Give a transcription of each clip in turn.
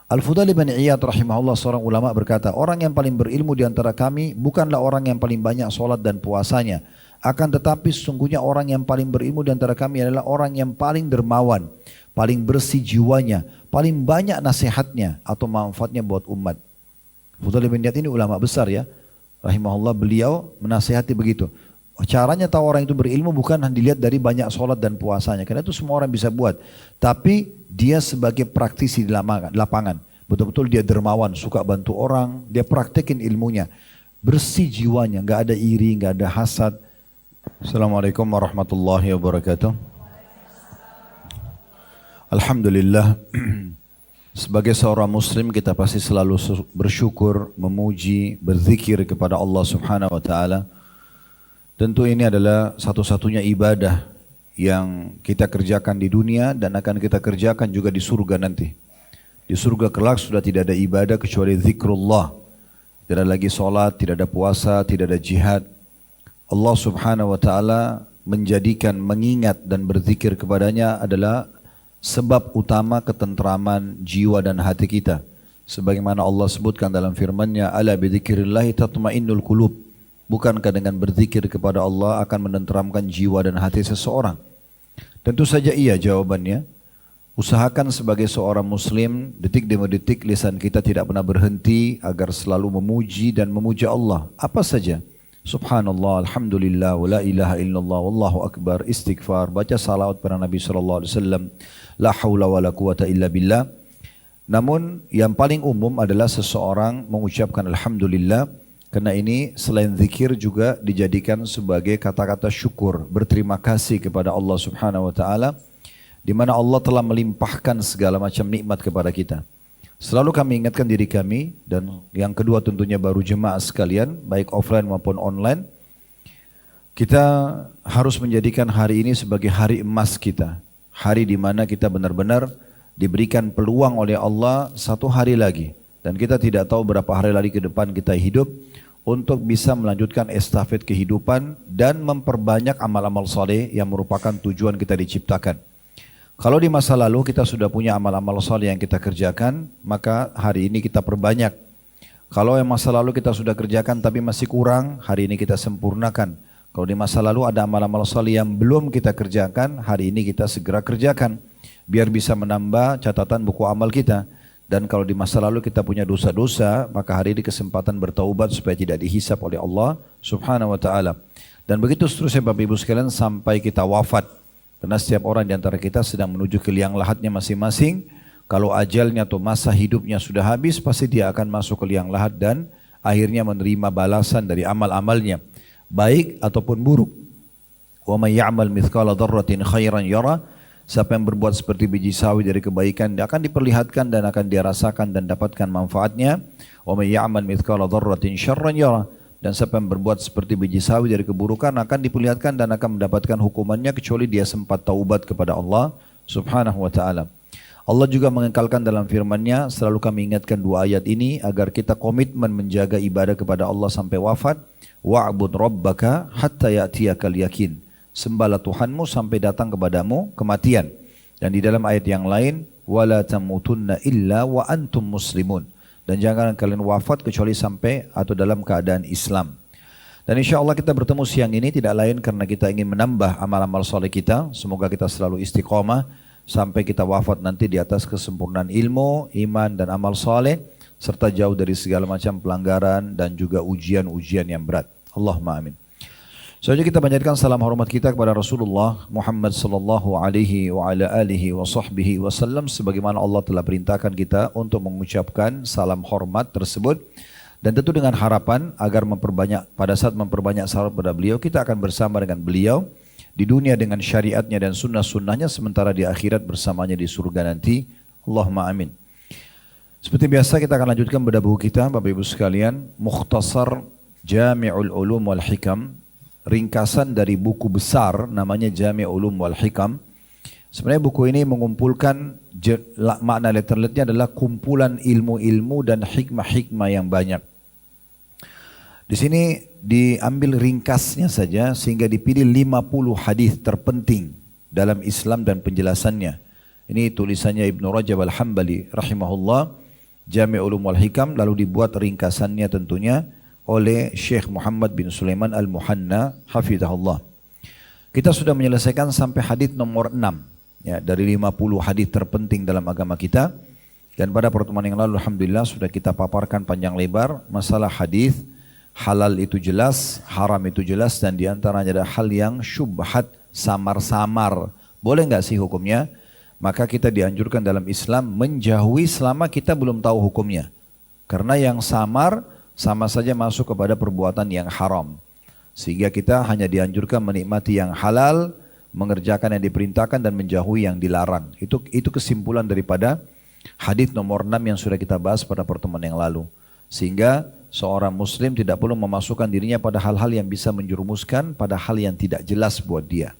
Al-Fudail bin Iyad rahimahullah seorang ulama berkata, orang yang paling berilmu di antara kami bukanlah orang yang paling banyak solat dan puasanya. Akan tetapi sesungguhnya orang yang paling berilmu di antara kami adalah orang yang paling dermawan, paling bersih jiwanya, paling banyak nasihatnya atau manfaatnya buat umat. Fudail bin Iyad ini ulama besar ya, rahimahullah, beliau menasihati begitu. Caranya tahu orang itu berilmu bukan dilihat dari banyak sholat dan puasanya. Karena itu semua orang bisa buat. Tapi dia sebagai praktisi di lapangan. Betul-betul dia dermawan, suka bantu orang. Dia praktekin ilmunya. Bersih jiwanya, nggak ada iri, nggak ada hasad. Assalamualaikum warahmatullahi wabarakatuh. Alhamdulillah. Sebagai seorang muslim kita pasti selalu bersyukur, memuji, berzikir kepada Allah Subhanahu wa taala. Tentu ini adalah satu-satunya ibadah yang kita kerjakan di dunia dan akan kita kerjakan juga di surga nanti. Di surga kelak sudah tidak ada ibadah kecuali zikrullah. Tidak ada lagi sholat, tidak ada puasa, tidak ada jihad. Allah Subhanahu wa taala menjadikan mengingat dan berzikir kepadanya adalah sebab utama ketentraman jiwa dan hati kita. Sebagaimana Allah sebutkan dalam firman-Nya, "Ala bidzikrillahi tatmainnul qulub." Bukankah dengan berzikir kepada Allah akan menenteramkan jiwa dan hati seseorang? Tentu saja iya jawabannya. Usahakan sebagai seorang muslim, detik demi detik lisan kita tidak pernah berhenti agar selalu memuji dan memuja Allah. Apa saja. Subhanallah, alhamdulillah, wa la ilaha illallah, wallahu akbar, istighfar, baca salawat pada Nabi SAW, la hawla wa la quwata illa billah. Namun yang paling umum adalah seseorang mengucapkan alhamdulillah. Karena ini selain zikir juga dijadikan sebagai kata-kata syukur, berterima kasih kepada Allah Subhanahu wa taala di mana Allah telah melimpahkan segala macam nikmat kepada kita. Selalu kami ingatkan diri kami dan yang kedua tentunya baru jemaah sekalian, baik offline maupun online, kita harus menjadikan hari ini sebagai hari emas kita. Hari di mana kita benar-benar diberikan peluang oleh Allah satu hari lagi. Dan kita tidak tahu berapa hari lagi ke depan kita hidup untuk bisa melanjutkan estafet kehidupan dan memperbanyak amal-amal saleh yang merupakan tujuan kita diciptakan. Kalau di masa lalu kita sudah punya amal-amal saleh yang kita kerjakan, maka hari ini kita perbanyak. Kalau yang masa lalu kita sudah kerjakan tapi masih kurang, hari ini kita sempurnakan. Kalau di masa lalu ada amal-amal saleh yang belum kita kerjakan, hari ini kita segera kerjakan biar bisa menambah catatan buku amal kita. Dan kalau di masa lalu kita punya dosa-dosa, maka hari ini kesempatan bertaubat supaya tidak dihisap oleh Allah Subhanahu wa taala. Dan begitu seterusnya Bapak Ibu sekalian sampai kita wafat. Karena setiap orang di antara kita sedang menuju ke liang lahatnya masing-masing. Kalau ajalnya atau masa hidupnya sudah habis, pasti dia akan masuk ke liang lahat dan akhirnya menerima balasan dari amal-amalnya, baik ataupun buruk. Wa may ya'mal mithqala dzarratin khairan yara. Siapa yang berbuat seperti biji sawi dari kebaikan, dia akan diperlihatkan dan akan dia rasakan dan dapatkan manfaatnya. Wa may ya'mal mithqala dzarratin syarran yara. Dan siapa yang berbuat seperti biji sawi dari keburukan akan diperlihatkan dan akan mendapatkan hukumannya kecuali dia sempat taubat kepada Allah Subhanahu wa taala. Allah juga mengekalkan dalam firman-Nya, selalu kami ingatkan dua ayat ini agar kita komitmen menjaga ibadah kepada Allah sampai wafat. Wa'bud rabbaka hatta ya'tiyakal yakin. Sembahlah Tuhanmu sampai datang kepadamu kematian. Dan di dalam ayat yang lain, wala tamutunna illa wa antum muslimun. Dan jangan kalian wafat kecuali sampai atau dalam keadaan Islam. Dan insya Allah kita bertemu siang ini tidak lain karena kita ingin menambah amal-amal soleh kita. Semoga kita selalu istiqomah sampai kita wafat nanti di atas kesempurnaan ilmu, iman dan amal soleh, serta jauh dari segala macam pelanggaran dan juga ujian-ujian yang berat. Allahumma amin. Selanjutnya kita panjatkan salam hormat kita kepada Rasulullah Muhammad sallallahu alaihi wa ala alihi wa sahbihi wasallam sebagaimana Allah telah perintahkan kita untuk mengucapkan salam hormat tersebut dan tentu dengan harapan agar pada saat memperbanyak salawat pada beliau kita akan bersama dengan beliau di dunia dengan syariatnya dan sunnah-sunnahnya sementara di akhirat bersamanya di surga nanti. Allahumma amin. Seperti biasa kita akan lanjutkan bedah buku kita Bapak Ibu sekalian, Mukhtasar Jami'ul Ulum wal Hikam, ringkasan dari buku besar namanya Jami' Ulum wal Hikam. Sebenarnya buku ini mengumpulkan makna letterletnya adalah kumpulan ilmu-ilmu dan hikmah-hikmah yang banyak. Di sini diambil ringkasnya saja sehingga dipilih 50 hadis terpenting dalam Islam dan penjelasannya. Ini tulisannya Ibnu Rajab Al-Hambali rahimahullah Jami' Ulum wal Hikam, lalu dibuat ringkasannya tentunya oleh Syekh Muhammad bin Sulaiman Al-Muhanna hafizahullah. Kita sudah menyelesaikan sampai hadis nomor 6 ya, dari 50 hadis terpenting dalam agama kita. Dan pada pertemuan yang lalu alhamdulillah sudah kita paparkan panjang lebar masalah hadis halal itu jelas, haram itu jelas, dan diantaranya ada hal yang syubhat, samar-samar. Boleh nggak sih hukumnya? Maka kita dianjurkan dalam Islam menjauhi selama kita belum tahu hukumnya. Karena yang samar sama saja masuk kepada perbuatan yang haram. Sehingga kita hanya dianjurkan menikmati yang halal, mengerjakan yang diperintahkan dan menjauhi yang dilarang. Itu kesimpulan daripada hadis nomor 6 yang sudah kita bahas pada pertemuan yang lalu. Sehingga seorang muslim tidak perlu memasukkan dirinya pada hal-hal yang bisa menjerumuskan pada hal yang tidak jelas buat dia.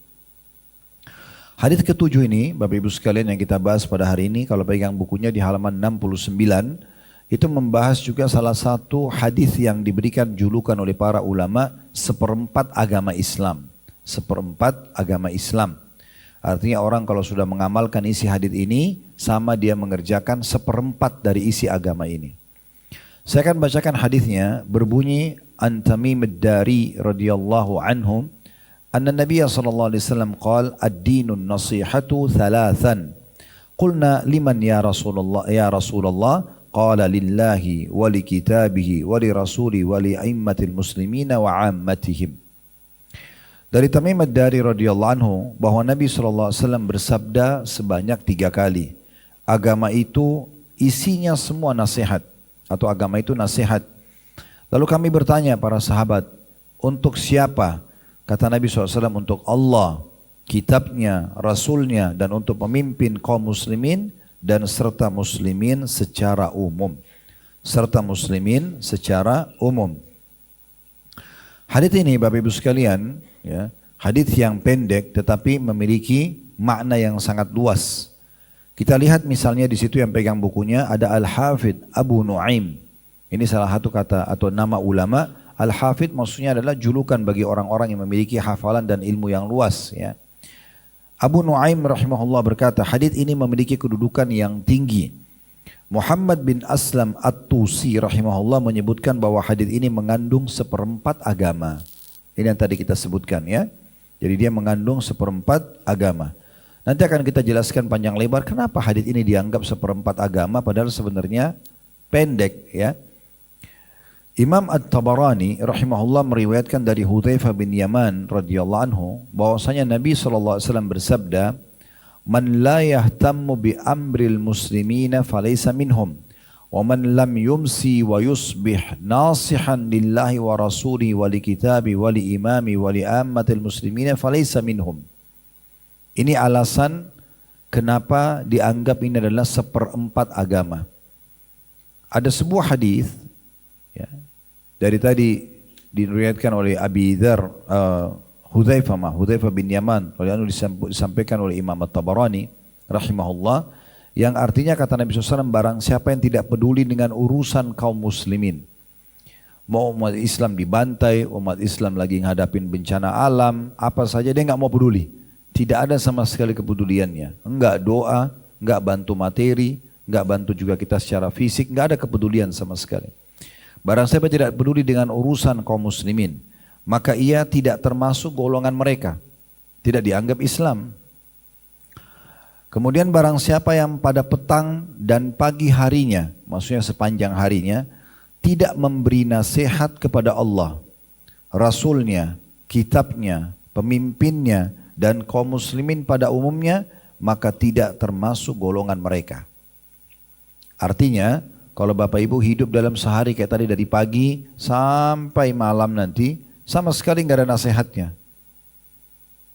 Hadis ketujuh ini, Bapak Ibu sekalian, yang kita bahas pada hari ini, kalau pegang bukunya di halaman 69, itu membahas juga salah satu hadis yang diberikan julukan oleh para ulama seperempat agama Islam. Seperempat agama Islam. Artinya orang kalau sudah mengamalkan isi hadis ini, sama dia mengerjakan seperempat dari isi agama ini. Saya akan bacakan hadisnya, berbunyi an Tamim ad-Dari radhiyallahu anhu, anna Nabiy sallallahu alaihi wasallam qala ad-dinun nasihatu thalathan. Qulna liman ya Rasulullah? Ya Rasulullah, qala lillahi wa li kitabihi wa li rasuli wa li aimmatil muslimina wa ammatihim. Dari Tamim ad-Dari radhiyallahu anhu bahwa Nabi sallallahu alaihi wasallam bersabda sebanyak 3 kali. Agama itu isinya semua nasihat, atau agama itu nasihat. Lalu kami bertanya para sahabat, untuk siapa? Kata Nabi SAW, untuk Allah, kitabnya, rasulnya, dan untuk pemimpin kaum muslimin dan serta muslimin secara umum. Serta muslimin secara umum. Hadits ini Bapak Ibu sekalian, ya, hadits yang pendek tetapi memiliki makna yang sangat luas. Kita lihat misalnya di situ yang pegang bukunya ada Al-Hafidh Abu Nuaim. Ini salah satu kata atau nama ulama. Al-Hafidh maksudnya adalah julukan bagi orang-orang yang memiliki hafalan dan ilmu yang luas. Ya. Abu Nuaim rahimahullah berkata, hadits ini memiliki kedudukan yang tinggi. Muhammad bin Aslam At-Tusi rahimahullah menyebutkan bahwa hadits ini mengandung seperempat agama. Ini yang tadi kita sebutkan ya. Jadi dia mengandung seperempat agama. Nanti akan kita jelaskan panjang lebar kenapa hadits ini dianggap seperempat agama padahal sebenarnya pendek ya. Imam At-Tabarani rahimahullah meriwayatkan dari Hudzaifah bin Yaman radhiyallahu anhu bahwasanya Nabi SAW bersabda, "Man la yahtammu bi amril muslimina falaysa minhum, wa man lam yumsi wa yusbih nasihan lillahi wa rasulihi wa li kitabi wa li imami wa li ammatil muslimina falaysa minhum." Ini alasan kenapa dianggap ini adalah seperempat agama. Ada sebuah hadis ya, dari tadi diriwayatkan oleh Abi Dzar, Hudzaifah bin Yaman, disampaikan oleh Imam At-Tabarani rahimahullah, yang artinya kata Nabi SAW, barang siapa yang tidak peduli dengan urusan kaum muslimin, mau umat Islam dibantai, umat Islam lagi menghadapin bencana alam, apa saja dia nggak mau peduli. Tidak ada sama sekali kepeduliannya. Enggak doa, enggak bantu materi, enggak bantu juga kita secara fisik, enggak ada kepedulian sama sekali. Barang siapa tidak peduli dengan urusan kaum muslimin, maka ia tidak termasuk golongan mereka. Tidak dianggap Islam. Kemudian barang siapa yang pada petang dan pagi harinya, maksudnya sepanjang harinya, tidak memberi nasihat kepada Allah, Rasulnya, kitabnya, pemimpinnya, dan kaum muslimin pada umumnya, maka tidak termasuk golongan mereka. Artinya, kalau Bapak Ibu hidup dalam sehari kayak tadi dari pagi sampai malam nanti, sama sekali nggak ada nasihatnya.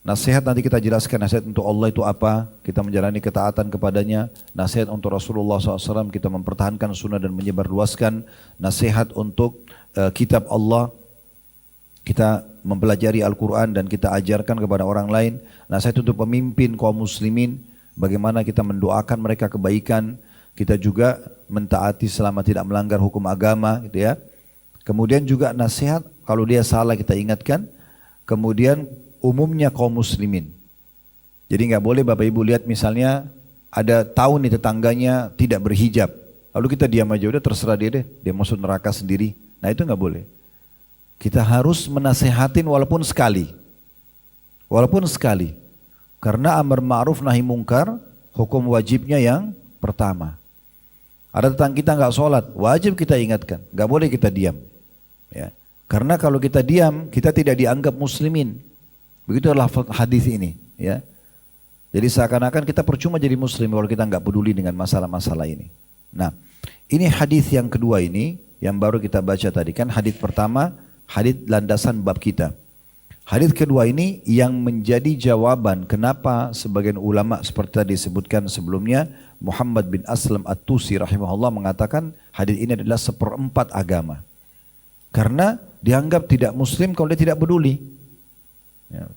Nasihat nanti kita jelaskan, nasihat untuk Allah itu apa, kita menjalani ketaatan kepadanya. Nasihat untuk Rasulullah SAW, kita mempertahankan sunnah dan menyebarluaskan. Nasihat untuk kitab Allah, kita mempelajari Al-Quran dan kita ajarkan kepada orang lain. Nasihat untuk pemimpin kaum muslimin, bagaimana kita mendoakan mereka kebaikan. Kita juga mentaati selama tidak melanggar hukum agama gitu ya. Kemudian juga nasihat kalau dia salah kita ingatkan. Kemudian umumnya kaum muslimin. Jadi nggak boleh Bapak Ibu lihat misalnya ada tahu nih tetangganya tidak berhijab. Lalu kita diam aja, udah terserah dia deh, dia masuk neraka sendiri. Nah itu nggak boleh. Kita harus menasehatin walaupun sekali. Walaupun sekali. Karena amar ma'ruf nahi mungkar, hukum wajibnya yang pertama. Ada tetangga kita nggak sholat, wajib kita ingatkan, nggak boleh kita diam. Ya. Karena kalau kita diam, kita tidak dianggap muslimin. Begitu adalah hadis ini. Ya. Jadi seakan-akan kita percuma jadi muslim kalau kita nggak peduli dengan masalah-masalah ini. Nah, ini hadis yang kedua ini yang baru kita baca tadi kan hadis pertama, hadis landasan bab kita. Hadis kedua ini yang menjadi jawaban kenapa sebagian ulama seperti tadi disebutkan sebelumnya, Muhammad bin Aslam At-Tusi rahimahullah mengatakan hadis ini adalah seperempat agama. Karena dianggap tidak muslim kalau dia tidak peduli. Ya.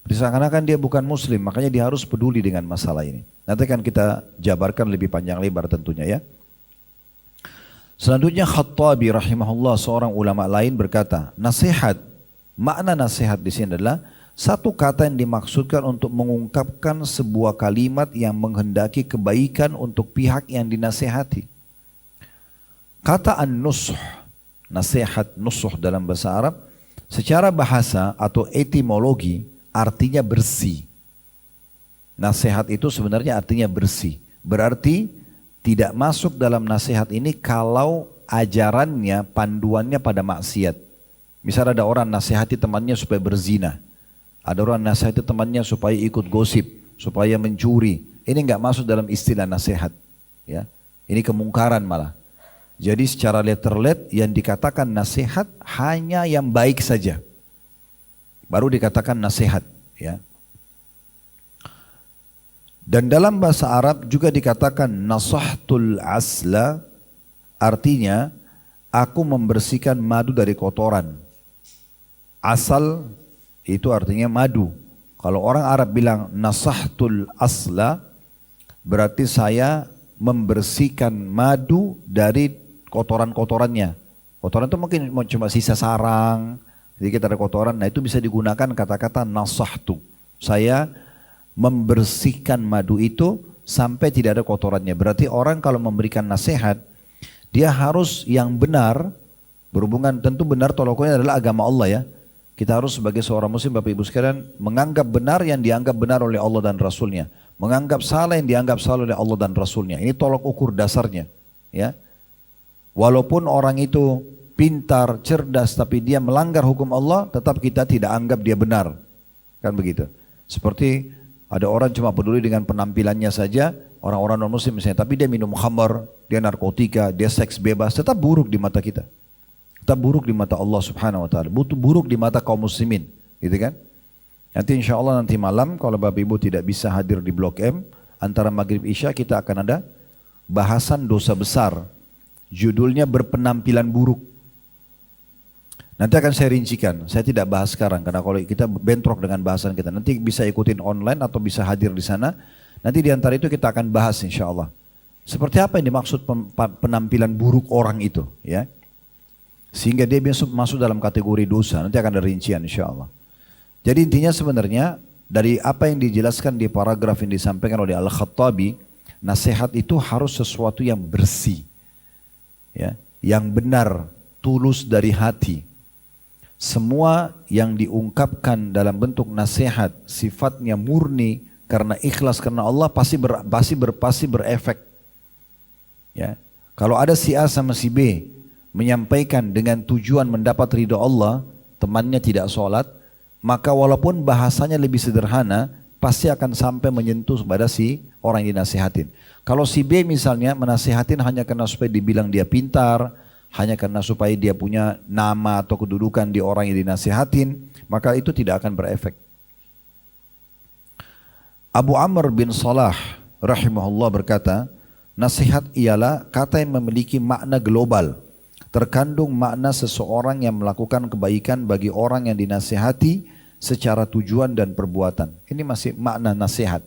Seakan-akan dia bukan muslim, makanya dia harus peduli dengan masalah ini. Nanti akan kita jabarkan lebih panjang lebar tentunya ya. Selanjutnya Khattabi rahimahullah seorang ulama lain berkata, nasihat, makna nasihat di sini adalah satu kata yang dimaksudkan untuk mengungkapkan sebuah kalimat yang menghendaki kebaikan untuk pihak yang dinasihati. Kata an-nusuh, nasihat nusuh dalam bahasa Arab, secara bahasa atau etimologi artinya bersih. Nasihat itu sebenarnya artinya bersih. Berarti tidak masuk dalam nasihat ini kalau ajarannya, panduannya pada maksiat. Misal ada orang nasihati temannya supaya berzina. Ada orang nasihati temannya supaya ikut gosip, supaya mencuri. Ini enggak masuk dalam istilah nasihat. Ya. Ini kemungkaran malah. Jadi secara letterlet yang dikatakan nasihat hanya yang baik saja. Baru dikatakan nasihat. Ya. Dan dalam bahasa Arab juga dikatakan nasahtul asla, artinya aku membersihkan madu dari kotoran. Asal itu artinya madu. Kalau orang Arab bilang nasahtul asla, berarti saya membersihkan madu dari kotoran-kotorannya. Kotoran itu mungkin cuma sisa sarang, sedikit ada kotoran. Nah itu bisa digunakan kata-kata nasahtu. Saya membersihkan madu itu sampai tidak ada kotorannya. Berarti orang kalau memberikan nasihat, dia harus yang benar, berhubungan tentu benar toloknya adalah agama Allah ya. Kita harus sebagai seorang muslim Bapak Ibu sekalian menganggap benar yang dianggap benar oleh Allah dan Rasulnya. Menganggap salah yang dianggap salah oleh Allah dan Rasulnya. Ini tolok ukur dasarnya. Ya. Walaupun orang itu pintar, cerdas, tapi dia melanggar hukum Allah, tetap kita tidak anggap dia benar. Kan begitu. Seperti ada orang cuma peduli dengan penampilannya saja, orang-orang non-muslim misalnya, tapi dia minum khamar, dia narkotika, dia seks bebas, tetap buruk di mata kita. Tetap buruk di mata Allah subhanahu wa ta'ala, buruk di mata kaum muslimin, gitu kan. Nanti insya Allah nanti malam, kalau Bapak Ibu tidak bisa hadir di Blok M, antara Maghrib Isya kita akan ada bahasan dosa besar, judulnya berpenampilan buruk. Nanti akan saya rincikan, saya tidak bahas sekarang karena kalau kita bentrok dengan bahasan kita. Nanti bisa ikutin online atau bisa hadir di sana. Nanti di antara itu kita akan bahas insya Allah. Seperti apa yang dimaksud penampilan buruk orang itu, ya? Sehingga dia masuk dalam kategori dosa. Nanti akan ada rincian insya Allah. Jadi intinya sebenarnya dari apa yang dijelaskan di paragraf yang disampaikan oleh Al-Khattabi, nasihat itu harus sesuatu yang bersih, ya, yang benar, tulus dari hati. Semua yang diungkapkan dalam bentuk nasihat sifatnya murni karena ikhlas karena Allah pasti berefek. Ya. Kalau ada si A sama si B menyampaikan dengan tujuan mendapat ridho Allah, temannya tidak sholat, maka walaupun bahasanya lebih sederhana, pasti akan sampai menyentuh pada si orang yang dinasihatin. Kalau si B misalnya menasihatin hanya karena supaya dibilang dia pintar, hanya karena supaya dia punya nama atau kedudukan di orang yang dinasihatin, maka itu tidak akan berefek. Abu Amr bin Salah rahimahullah berkata, nasihat ialah kata yang memiliki makna global, terkandung makna seseorang yang melakukan kebaikan bagi orang yang dinasihati secara tujuan dan perbuatan. Ini masih makna nasihat.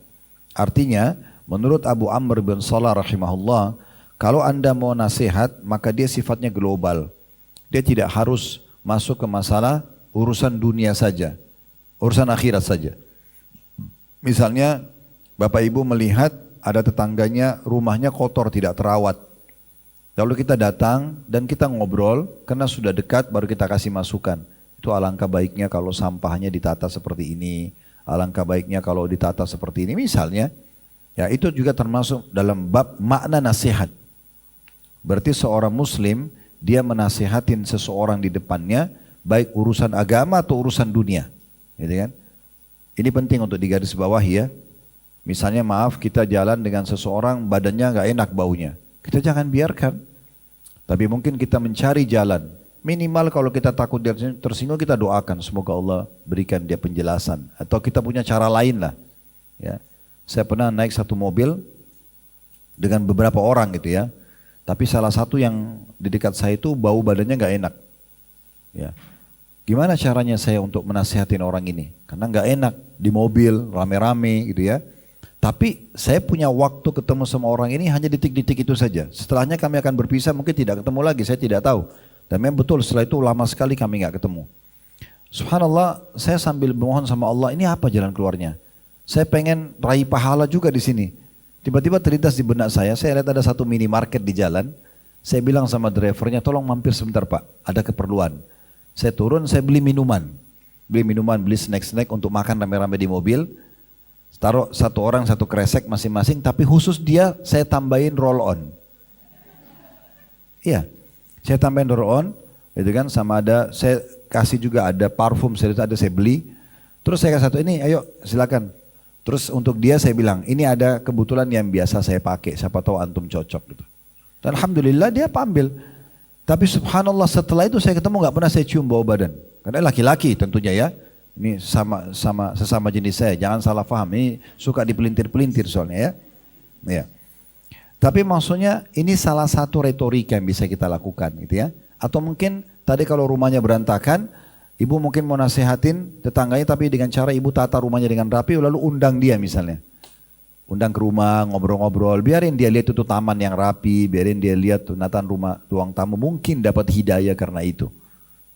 Artinya, menurut Abu Amr bin Salah rahimahullah, kalau Anda mau nasihat, maka dia sifatnya global. Dia tidak harus masuk ke masalah urusan dunia saja, urusan akhirat saja. Misalnya, Bapak Ibu melihat ada tetangganya rumahnya kotor, tidak terawat. Lalu kita datang dan kita ngobrol, karena sudah dekat baru kita kasih masukan. Itu alangkah baiknya kalau sampahnya ditata seperti ini, alangkah baiknya kalau ditata seperti ini misalnya. Ya itu juga termasuk dalam bab makna nasihat. Berarti seorang muslim dia menasihatin seseorang di depannya, baik urusan agama atau urusan dunia. Gitu kan? Ini penting untuk digarisbawahi ya. Misalnya maaf kita jalan dengan seseorang badannya nggak enak baunya. Kita jangan biarkan. Tapi mungkin kita mencari jalan. Minimal kalau kita takut dia tersinggung kita doakan. Semoga Allah berikan dia penjelasan. Atau kita punya cara lain lah. Ya. Saya pernah naik satu mobil dengan beberapa orang gitu ya. Tapi salah satu yang di dekat saya itu bau badannya nggak enak. Ya. Gimana caranya saya untuk menasihatin orang ini? Karena nggak enak di mobil rame-rame gitu ya. Tapi saya punya waktu ketemu sama orang ini hanya detik-detik itu saja. Setelahnya kami akan berpisah, mungkin tidak ketemu lagi, saya tidak tahu. Dan memang betul setelah itu lama sekali kami nggak ketemu. Subhanallah, saya sambil memohon sama Allah, ini apa jalan keluarnya? Saya pengen raih pahala juga di sini. Tiba-tiba terlintas di benak saya lihat ada satu minimarket di jalan. Saya bilang sama drivernya, tolong mampir sebentar Pak, ada keperluan. Saya turun, saya beli minuman, beli snack-snack untuk makan rame-rame di mobil. Taruh satu orang satu kresek masing-masing, tapi khusus dia saya tambahin roll on. Iya, saya tambahin roll on, gitu kan, sama ada saya kasih juga ada parfum, saya beli. Terus saya kasih satu ini, ayo silakan. Terus untuk dia saya bilang, ini ada kebetulan yang biasa saya pakai, siapa tahu antum cocok gitu. Dan alhamdulillah dia ambil. Tapi subhanallah setelah itu saya ketemu nggak pernah saya cium bau badan. Karena laki-laki tentunya ya. Ini sesama jenis saya, jangan salah paham. Ini suka dipelintir-pelintir soalnya ya. Ya. Tapi maksudnya ini salah satu retorika yang bisa kita lakukan gitu ya. Atau mungkin tadi kalau rumahnya berantakan, ibu mungkin mau nasihatin tetangganya tapi dengan cara ibu tata rumahnya dengan rapi lalu undang dia misalnya. Undang ke rumah, ngobrol-ngobrol, biarin dia lihat itu taman yang rapi, biarin dia lihat nataan rumah, ruang tamu, mungkin dapat hidayah karena itu.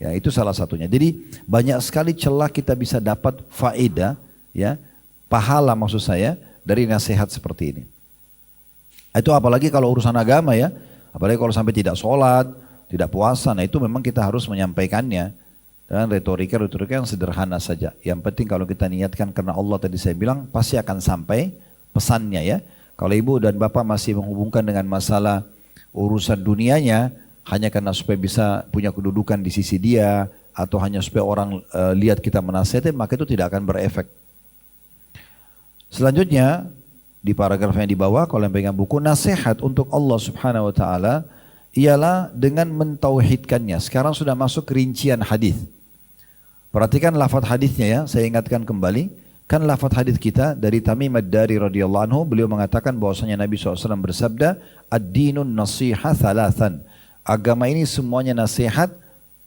Ya, itu salah satunya. Jadi banyak sekali celah kita bisa dapat faedah, ya, pahala maksud saya dari nasihat seperti ini. Itu apalagi kalau urusan agama ya, apalagi kalau sampai tidak sholat, tidak puasa, nah itu memang kita harus menyampaikannya dengan retorika yang sederhana saja. Yang penting kalau kita niatkan karena Allah tadi saya bilang pasti akan sampai pesannya ya. Kalau ibu dan bapak masih menghubungkan dengan masalah urusan dunianya, hanya karena supaya bisa punya kedudukan di sisi dia atau hanya supaya orang lihat kita menasihati, maka itu tidak akan berefek. Selanjutnya di paragraf yang di bawah kalau yang pegang buku, nasihat untuk Allah Subhanahu wa taala ialah dengan mentauhidkannya. Sekarang sudah masuk rincian hadis. Perhatikan lafaz hadisnya ya, saya ingatkan kembali. Kan lafaz hadis kita dari Tamim ad-Dari radhiyallahu anhu, beliau mengatakan bahwasanya Nabi SAW bersabda, ad-dinun nasiha thalathan. Agama ini semuanya nasihat,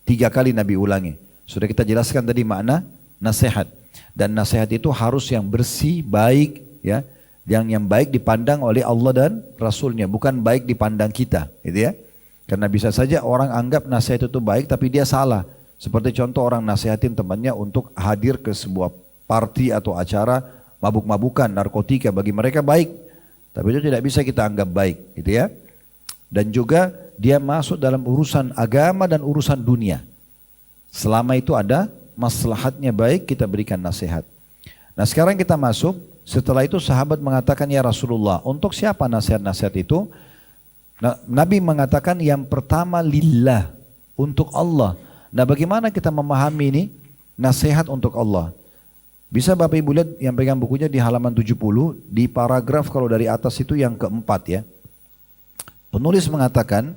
3 kali Nabi ulangi. Sudah kita jelaskan tadi makna nasihat. Dan nasihat itu harus yang bersih, baik, ya, yang baik dipandang oleh Allah dan Rasulnya, bukan baik dipandang kita, gitu ya. Karena bisa saja orang anggap nasihat itu baik, tapi dia salah. Seperti contoh orang nasihatin temannya untuk hadir ke sebuah party atau acara mabuk-mabukan, narkotika, bagi mereka baik, tapi itu tidak bisa kita anggap baik, gitu ya. Dan juga dia masuk dalam urusan agama dan urusan dunia. Selama itu ada maslahatnya baik, kita berikan nasihat. Nah sekarang kita masuk, setelah itu sahabat mengatakan, ya Rasulullah, untuk siapa nasihat-nasihat itu? Nah, Nabi mengatakan yang pertama lillah, untuk Allah. Nah bagaimana kita memahami ini? Nasihat untuk Allah. Bisa Bapak Ibu lihat yang pegang bukunya di halaman 70, di paragraf kalau dari atas itu yang keempat ya. Penulis mengatakan,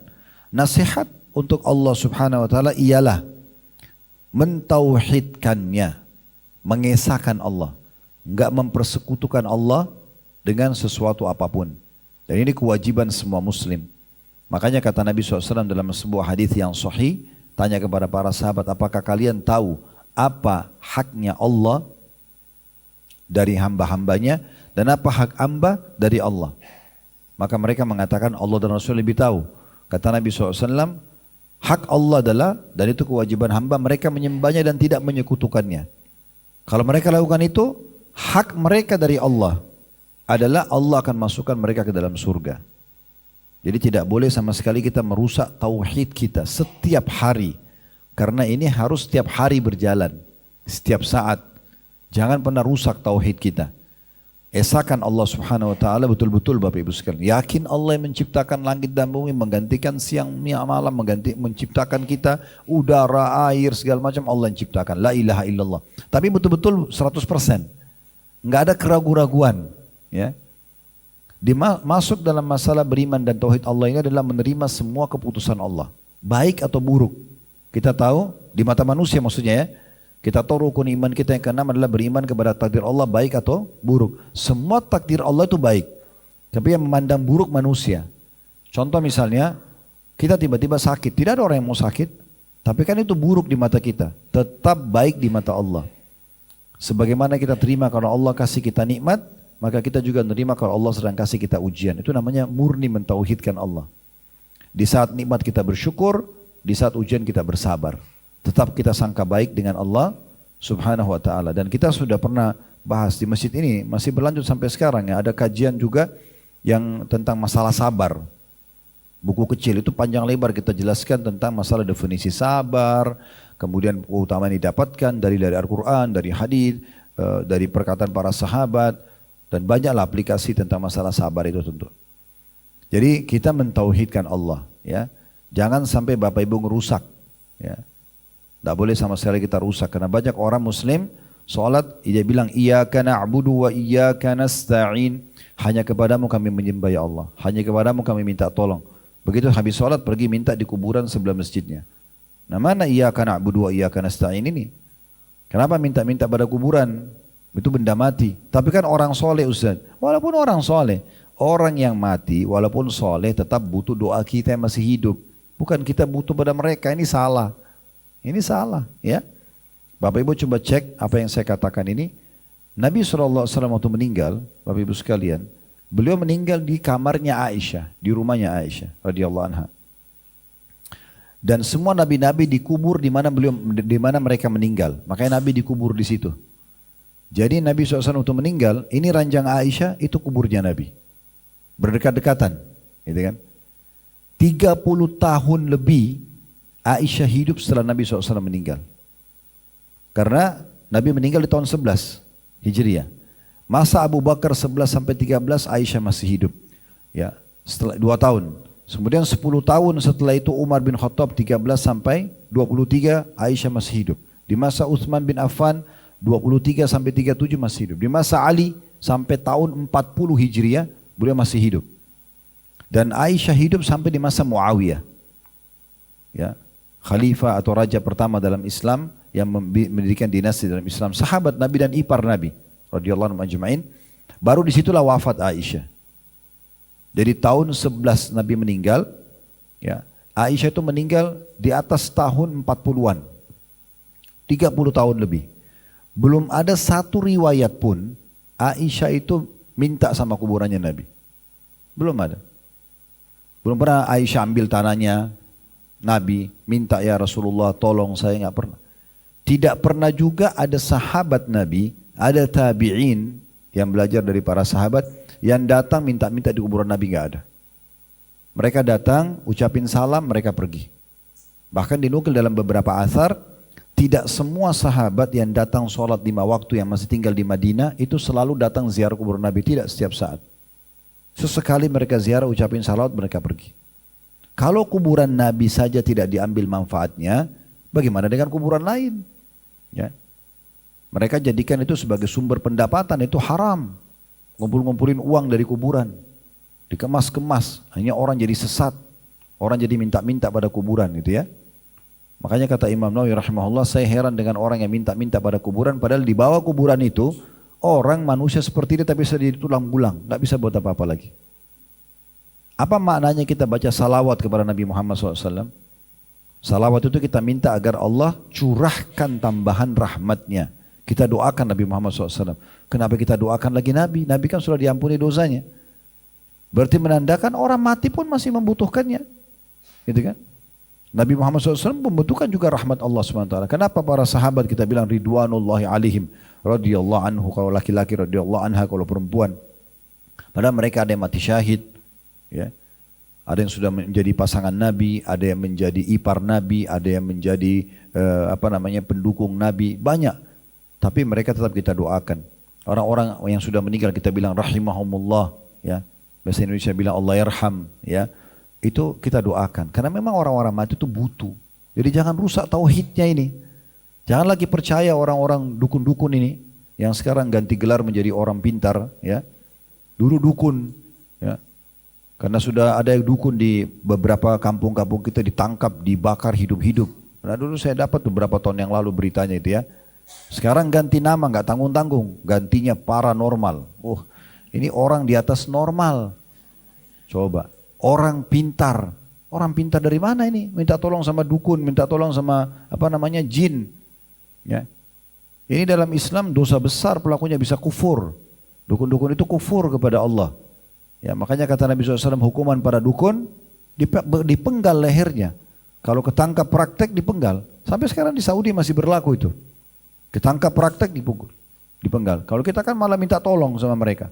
nasihat untuk Allah Subhanahu wa taala ialah mentauhidkannya, mengesahkan Allah, enggak mempersekutukan Allah dengan sesuatu apapun. Dan ini kewajiban semua muslim. Makanya kata Nabi SAW dalam sebuah hadis yang sahih, tanya kepada para sahabat, apakah kalian tahu apa haknya Allah dari hamba-hambanya dan apa hak hamba dari Allah? Maka mereka mengatakan Allah dan Rasul lebih tahu. Kata Nabi SAW, hak Allah adalah, dan itu kewajiban hamba, mereka menyembahnya dan tidak menyekutukannya. Kalau mereka lakukan itu, hak mereka dari Allah adalah Allah akan masukkan mereka ke dalam surga. Jadi tidak boleh sama sekali kita merusak tauhid kita setiap hari. Karena ini harus setiap hari berjalan, setiap saat. Jangan pernah rusak tauhid kita. Esakan Allah Subhanahu wa taala betul-betul Bapak Ibu sekalian. Yakin Allah yang menciptakan langit dan bumi, menggantikan siang malam, menciptakan kita udara, air, segala macam Allah yang ciptakan. La ilaha illallah. Tapi betul-betul 100%. Enggak ada keraguan-raguan, ya. Masuk dalam masalah beriman dan tauhid Allah ini adalah menerima semua keputusan Allah, baik atau buruk. Kita tahu di mata manusia maksudnya, ya. Kita tahu rukun iman kita yang keenam adalah beriman kepada takdir Allah baik atau buruk. Semua takdir Allah itu baik. Tapi yang memandang buruk manusia. Contoh misalnya, kita tiba-tiba sakit. Tidak ada orang yang mau sakit. Tapi kan itu buruk di mata kita. Tetap baik di mata Allah. Sebagaimana kita terima kalau Allah kasih kita nikmat, maka kita juga menerima kalau Allah sedang kasih kita ujian. Itu namanya murni mentauhidkan Allah. Di saat nikmat kita bersyukur, di saat ujian kita bersabar. Tetap kita sangka baik dengan Allah Subhanahu wa ta'ala. Dan kita sudah pernah bahas di masjid ini, masih berlanjut sampai sekarang ya. Ada kajian juga yang tentang masalah sabar. Buku kecil itu panjang lebar kita jelaskan tentang masalah definisi sabar, kemudian keutamaan yang didapatkan dari Al-Quran, dari hadis, dari perkataan para sahabat, dan banyaklah aplikasi tentang masalah sabar itu tentu. Jadi kita mentauhidkan Allah, ya. Jangan sampai Bapak Ibu ngerusak, ya. Tidak boleh sama sekali kita rusak, karena banyak orang Muslim sholat dia bilang iyyaka na'budu wa iyyaka nasta'in, hanya kepadamu kami menyembah ya Allah, hanya kepadamu kami minta tolong. Begitu habis sholat pergi minta di kuburan sebelah masjidnya. Nah, mana iyyaka na'budu wa iyyaka nasta'in ini? Kenapa minta-minta pada kuburan? Itu benda mati. Tapi kan orang soleh Ustaz. Walaupun orang soleh, orang yang mati walaupun soleh tetap butuh doa kita yang masih hidup. Bukan kita butuh pada mereka, ini salah. Ini salah, ya. Bapak Ibu coba cek apa yang saya katakan ini. Nabi SAW waktu meninggal, Bapak Ibu sekalian, beliau meninggal di kamarnya Aisyah, di rumahnya Aisyah radhiyallahu anha. Dan semua nabi-nabi dikubur di mana mereka meninggal. Makanya Nabi dikubur di situ. Jadi Nabi SAW waktu meninggal, ini ranjang Aisyah, itu kuburnya Nabi. Berdekat-dekatan, gitu kan? 30 tahun lebih Aisyah hidup setelah Nabi SAW meninggal. Karena Nabi meninggal di tahun 11 Hijriah. Masa Abu Bakar 11 sampai 13 Aisyah masih hidup. Ya, setelah 2 tahun. Kemudian 10 tahun setelah itu Umar bin Khattab 13 sampai 23 Aisyah masih hidup. Di masa Utsman bin Affan 23 sampai 37 masih hidup. Di masa Ali sampai tahun 40 Hijriah beliau masih hidup. Dan Aisyah hidup sampai di masa Muawiyah. Ya, khalifah atau raja pertama dalam Islam yang mendirikan dinasti dalam Islam, sahabat Nabi dan ipar Nabi radhiyallahu anhum ajma'in. Baru disitulah wafat Aisyah. Jadi tahun 11 Nabi meninggal, ya, Aisyah itu meninggal di atas tahun 40-an. 30 tahun lebih. Belum ada satu riwayat pun Aisyah itu minta sama kuburannya Nabi. Belum ada. Belum pernah Aisyah ambil tanahnya Nabi, minta ya Rasulullah tolong saya, nggak pernah. Tidak pernah juga ada sahabat Nabi, ada tabi'in yang belajar dari para sahabat yang datang minta-minta di kuburan Nabi, nggak ada. Mereka datang, ucapin salam, mereka pergi. Bahkan dinukil dalam beberapa athar, tidak semua sahabat yang datang sholat 5 waktu yang masih tinggal di Madinah itu selalu datang ziarah kuburan Nabi, tidak setiap saat. Sesekali mereka ziarah, ucapin salat, mereka pergi. Kalau kuburan Nabi saja tidak diambil manfaatnya, bagaimana dengan kuburan lain? Ya. Mereka jadikan itu sebagai sumber pendapatan, itu haram. Ngumpul-ngumpulin uang dari kuburan, dikemas-kemas, hanya orang jadi sesat, orang jadi minta-minta pada kuburan, gitu ya. Makanya kata Imam Nawawi rahimahullah, saya heran dengan orang yang minta-minta pada kuburan, padahal di bawah kuburan itu orang manusia seperti ini tapi bisa jadi tulang bulang, nggak bisa buat apa-apa lagi. Apa maknanya kita baca salawat kepada Nabi Muhammad SAW? Salawat itu kita minta agar Allah curahkan tambahan rahmatnya. Kita doakan Nabi Muhammad SAW. Kenapa kita doakan lagi Nabi? Nabi kan sudah diampuni dosanya. Berarti menandakan orang mati pun masih membutuhkannya. Gitu kan? Nabi Muhammad SAW membutuhkan juga rahmat Allah SWT. Kenapa para sahabat kita bilang ridwanullahi alaihim radhiyallahu anhu kalau laki-laki, radhiyallahu anha kalau perempuan. Padahal mereka ada yang mati syahid. Ya. Ada yang sudah menjadi pasangan Nabi, ada yang menjadi ipar Nabi, ada yang menjadi pendukung Nabi, banyak. Tapi mereka tetap kita doakan. Orang-orang yang sudah meninggal kita bilang rahimahumullah, ya. Bahasa Indonesia bilang Allah yarham, ya. Itu kita doakan. Karena memang orang-orang mati itu butuh. Jadi jangan rusak tauhidnya ini. Jangan lagi percaya orang-orang dukun-dukun ini yang sekarang ganti gelar menjadi orang pintar, ya. Dulu dukun, ya. Karena sudah ada yang dukun di beberapa kampung-kampung kita ditangkap, dibakar hidup-hidup. Nah dulu saya dapat beberapa tahun yang lalu beritanya itu, ya. Sekarang ganti nama nggak tanggung-tanggung, gantinya paranormal. Oh, ini orang di atas normal. Coba, orang pintar dari mana ini? Minta tolong sama dukun, minta tolong sama jin. Ya. Ini dalam Islam dosa besar, pelakunya bisa kufur. Dukun-dukun itu kufur kepada Allah. Ya, makanya kata Nabi SAW, hukuman para dukun dipenggal lehernya. Kalau ketangkap praktek dipenggal. Sampai sekarang di Saudi masih berlaku itu. Ketangkap praktek dipenggal. Kalau kita kan malah minta tolong sama mereka.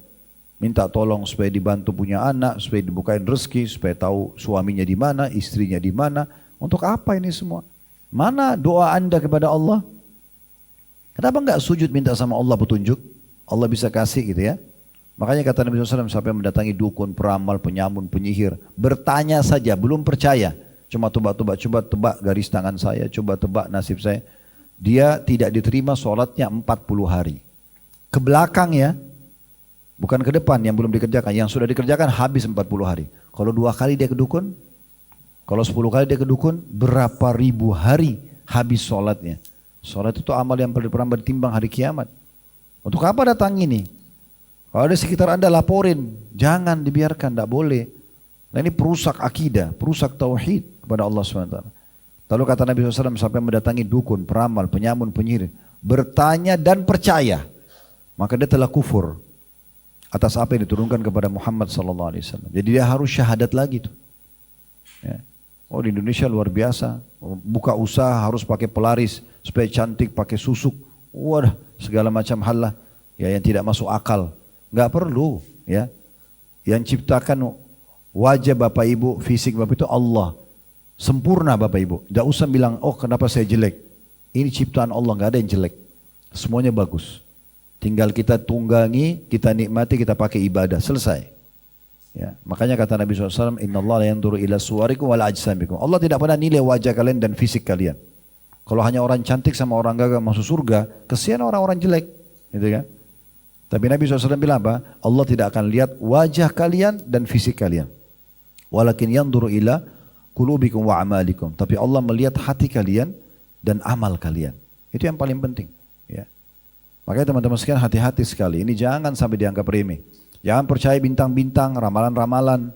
Minta tolong supaya dibantu punya anak, supaya dibukain rezeki, supaya tahu suaminya di mana, istrinya di mana. Untuk apa ini semua? Mana doa Anda kepada Allah? Kenapa enggak sujud minta sama Allah petunjuk? Allah bisa kasih gitu, ya. Makanya kata Nabi SAW, sampai mendatangi dukun, peramal, penyamun, penyihir, bertanya saja, belum percaya. Cuma coba tebak garis tangan saya, coba tebak nasib saya. Dia tidak diterima sholatnya 40 hari. Ke belakang, ya, bukan ke depan yang belum dikerjakan. Yang sudah dikerjakan habis 40 hari. Kalau 2 kali dia ke dukun, kalau 10 kali dia ke dukun, berapa ribu hari habis sholatnya. Sholat itu amal yang pernah ditimbang hari kiamat. Untuk apa datang ini? Kalau ada sekitar Anda laporin, jangan dibiarkan, tidak boleh. Nah ini perusak akidah, perusak tauhid kepada Allah SWT. Lalu kata Nabi SAW, sampai mendatangi dukun, peramal, penyamun, penyihir, bertanya dan percaya, maka dia telah kufur atas apa yang diturunkan kepada Muhammad SAW. Jadi dia harus syahadat lagi tuh. Ya. Oh di Indonesia luar biasa, buka usaha harus pakai pelaris supaya cantik, pakai susuk, wadah segala macam hal lah, ya, yang tidak masuk akal. Nggak perlu, ya. Yang ciptakan wajah Bapak Ibu, fisik Bapak itu Allah. Sempurna Bapak Ibu. Tidak usah bilang, oh kenapa saya jelek. Ini ciptaan Allah, nggak ada yang jelek. Semuanya bagus. Tinggal kita tunggangi, kita nikmati, kita pakai ibadah. Selesai. Ya. Makanya kata Nabi SAW, Inna Allah la yanzuru ila suwarikum wala ajsamikum. Allah tidak pernah nilai wajah kalian dan fisik kalian. Kalau hanya orang cantik sama orang gagah masuk surga, kesian orang-orang jelek. Gitu kan? Tapi Nabi SAW bilang apa? Allah tidak akan lihat wajah kalian dan fisik kalian. Walakin yanzuru ila qulubikum wa amalikum. Tapi Allah melihat hati kalian dan amal kalian. Itu yang paling penting. Ya. Makanya teman-teman sekalian hati-hati sekali. Ini jangan sampai dianggap remeh. Jangan percaya bintang-bintang, ramalan-ramalan.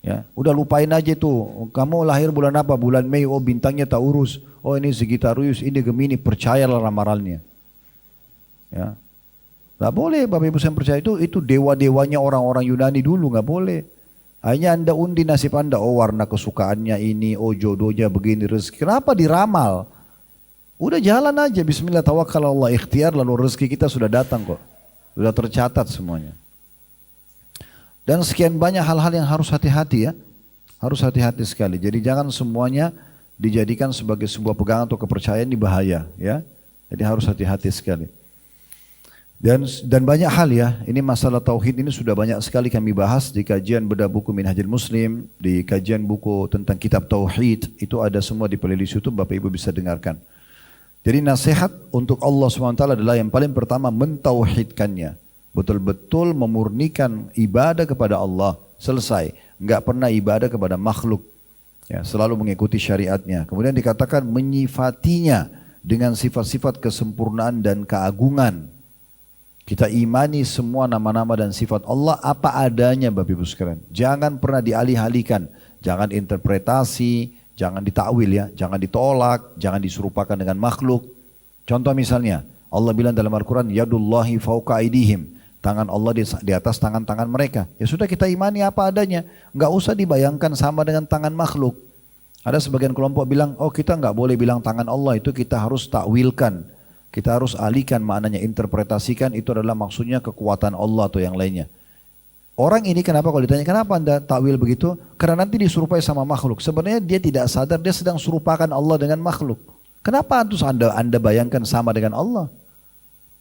Ya. Udah lupain aja tuh. Kamu lahir bulan apa? Bulan Mei. Oh bintangnya Taurus. Oh ini Sagittarius. Ini Gemini. Percayalah ramalannya. Ya. Nggak boleh Bapak Ibu saya percaya itu dewa-dewanya orang-orang Yunani dulu, nggak boleh. Hanya Anda undi nasib Anda, oh warna kesukaannya ini, oh jodohnya begini, rezeki. Kenapa diramal? Udah jalan aja, bismillah tawakkal Allah, ikhtiar lalu rezeki kita sudah datang kok. Sudah tercatat semuanya. Dan sekian banyak hal-hal yang harus hati-hati, ya. Harus hati-hati sekali. Jadi jangan semuanya dijadikan sebagai sebuah pegangan atau kepercayaan, ini bahaya, ya. Jadi harus hati-hati sekali. Dan banyak hal, ya, ini masalah tauhid ini sudah banyak sekali kami bahas di kajian bedah buku Minhajul Muslim, di kajian buku tentang kitab tauhid, itu ada semua di playlist YouTube, Bapak Ibu bisa dengarkan. Jadi nasihat untuk Allah SWT adalah yang paling pertama mentauhidkannya, betul-betul memurnikan ibadah kepada Allah, selesai, enggak pernah ibadah kepada makhluk, ya, selalu mengikuti syariatnya. Kemudian dikatakan menyifatinya dengan sifat-sifat kesempurnaan dan keagungan. Kita imani semua nama-nama dan sifat Allah apa adanya Bapak Ibu sekalian. Jangan pernah dialih-alihkan, jangan interpretasi, jangan ditakwil, ya, jangan ditolak, jangan diserupakan dengan makhluk. Contoh misalnya, Allah bilang dalam Al-Quran, Yadullahi fauqa aidihim, tangan Allah di atas tangan-tangan mereka. Ya sudah kita imani apa adanya, nggak usah dibayangkan sama dengan tangan makhluk. Ada sebagian kelompok bilang, oh kita nggak boleh bilang tangan Allah itu kita harus takwilkan. Kita harus alihkan maknanya, interpretasikan itu adalah maksudnya kekuatan Allah atau yang lainnya. Orang ini kenapa kalau ditanya kenapa anda takwil begitu? Karena nanti diserupai sama makhluk. Sebenarnya dia tidak sadar dia sedang serupakan Allah dengan makhluk. Kenapa terus anda bayangkan sama dengan Allah?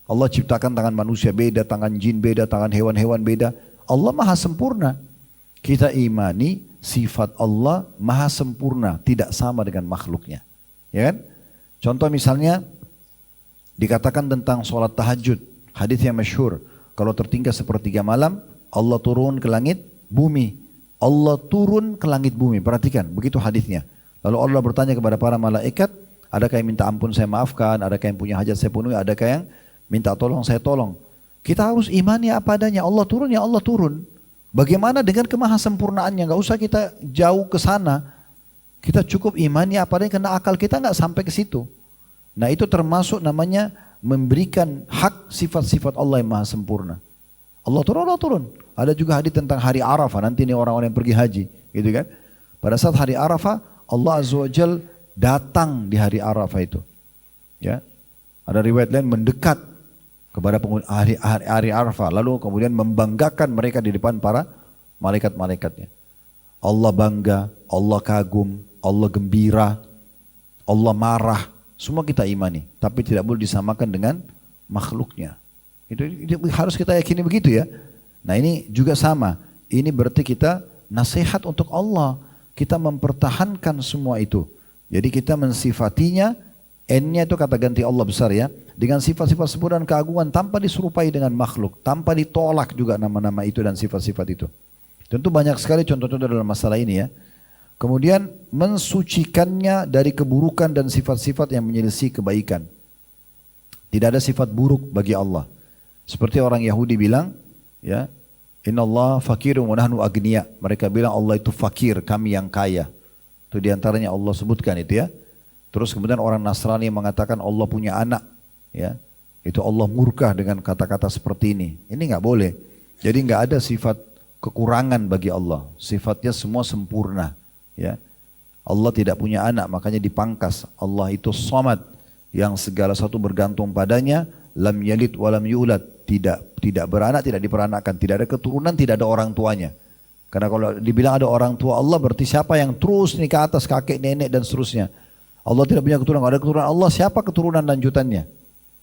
Allah ciptakan tangan manusia beda, tangan jin beda, tangan hewan-hewan beda. Allah maha sempurna. Kita imani sifat Allah maha sempurna, tidak sama dengan makhluknya. Ya kan? Contoh misalnya dikatakan tentang sholat tahajud. Hadis yang masyhur. Kalau tertinggal sepertiga malam, Allah turun ke langit bumi. Allah turun ke langit bumi. Perhatikan, begitu hadisnya. Lalu Allah bertanya kepada para malaikat, adakah yang minta ampun saya maafkan, adakah yang punya hajat saya penuhi, adakah yang minta tolong saya tolong. Kita harus imani apa adanya. Allah turun ya Allah turun. Bagaimana dengan kemahasempurnaannya? Gak usah kita jauh ke sana. Kita cukup imani apa adanya karena akal kita gak sampai ke situ. Nah itu termasuk namanya memberikan hak sifat-sifat Allah yang maha sempurna. Allah turun. Ada juga hadis tentang hari Arafah. Nanti ini orang-orang yang pergi haji, gitu kan? Pada saat hari Arafah, Allah Azza wa Jal datang di hari Arafah itu. Ya, ada riwayat lain mendekat kepada penghuni hari Arafah, lalu kemudian membanggakan mereka di depan para malaikat-malaikatnya. Allah bangga, Allah kagum, Allah gembira, Allah marah. Semua kita imani, tapi tidak boleh disamakan dengan makhluknya. Itu harus kita yakini begitu ya. Nah ini juga sama. Ini berarti kita nasihat untuk Allah. Kita mempertahankan semua itu. Jadi kita mensifatinya, N-nya itu kata ganti Allah besar ya. Dengan sifat-sifat sempurna dan keagungan tanpa diserupai dengan makhluk. Tanpa ditolak juga nama-nama itu dan sifat-sifat itu. Tentu banyak sekali contoh-contoh dalam masalah ini ya. Kemudian mensucikannya dari keburukan dan sifat-sifat yang menyelisih kebaikan. Tidak ada sifat buruk bagi Allah. Seperti orang Yahudi bilang, ya, Innallah fakirun wa nahnu agniya. Mereka bilang Allah itu fakir, kami yang kaya. Itu diantaranya Allah sebutkan itu ya. Terus kemudian orang Nasrani mengatakan Allah punya anak, ya. Itu Allah murka dengan kata-kata seperti ini. Ini nggak boleh. Jadi nggak ada sifat kekurangan bagi Allah. Sifatnya semua sempurna, ya. Allah tidak punya anak, makanya dipangkas. Allah itu Samad, yang segala satu bergantung padanya. Lam yalid walam yulad, tidak beranak, tidak diperanakkan, tidak ada keturunan, tidak ada orang tuanya. Karena kalau dibilang ada orang tua Allah, berarti siapa yang terus nih ke atas, kakek, nenek dan seterusnya. Allah tidak punya keturunan, kalau ada keturunan Allah, siapa keturunan lanjutannya?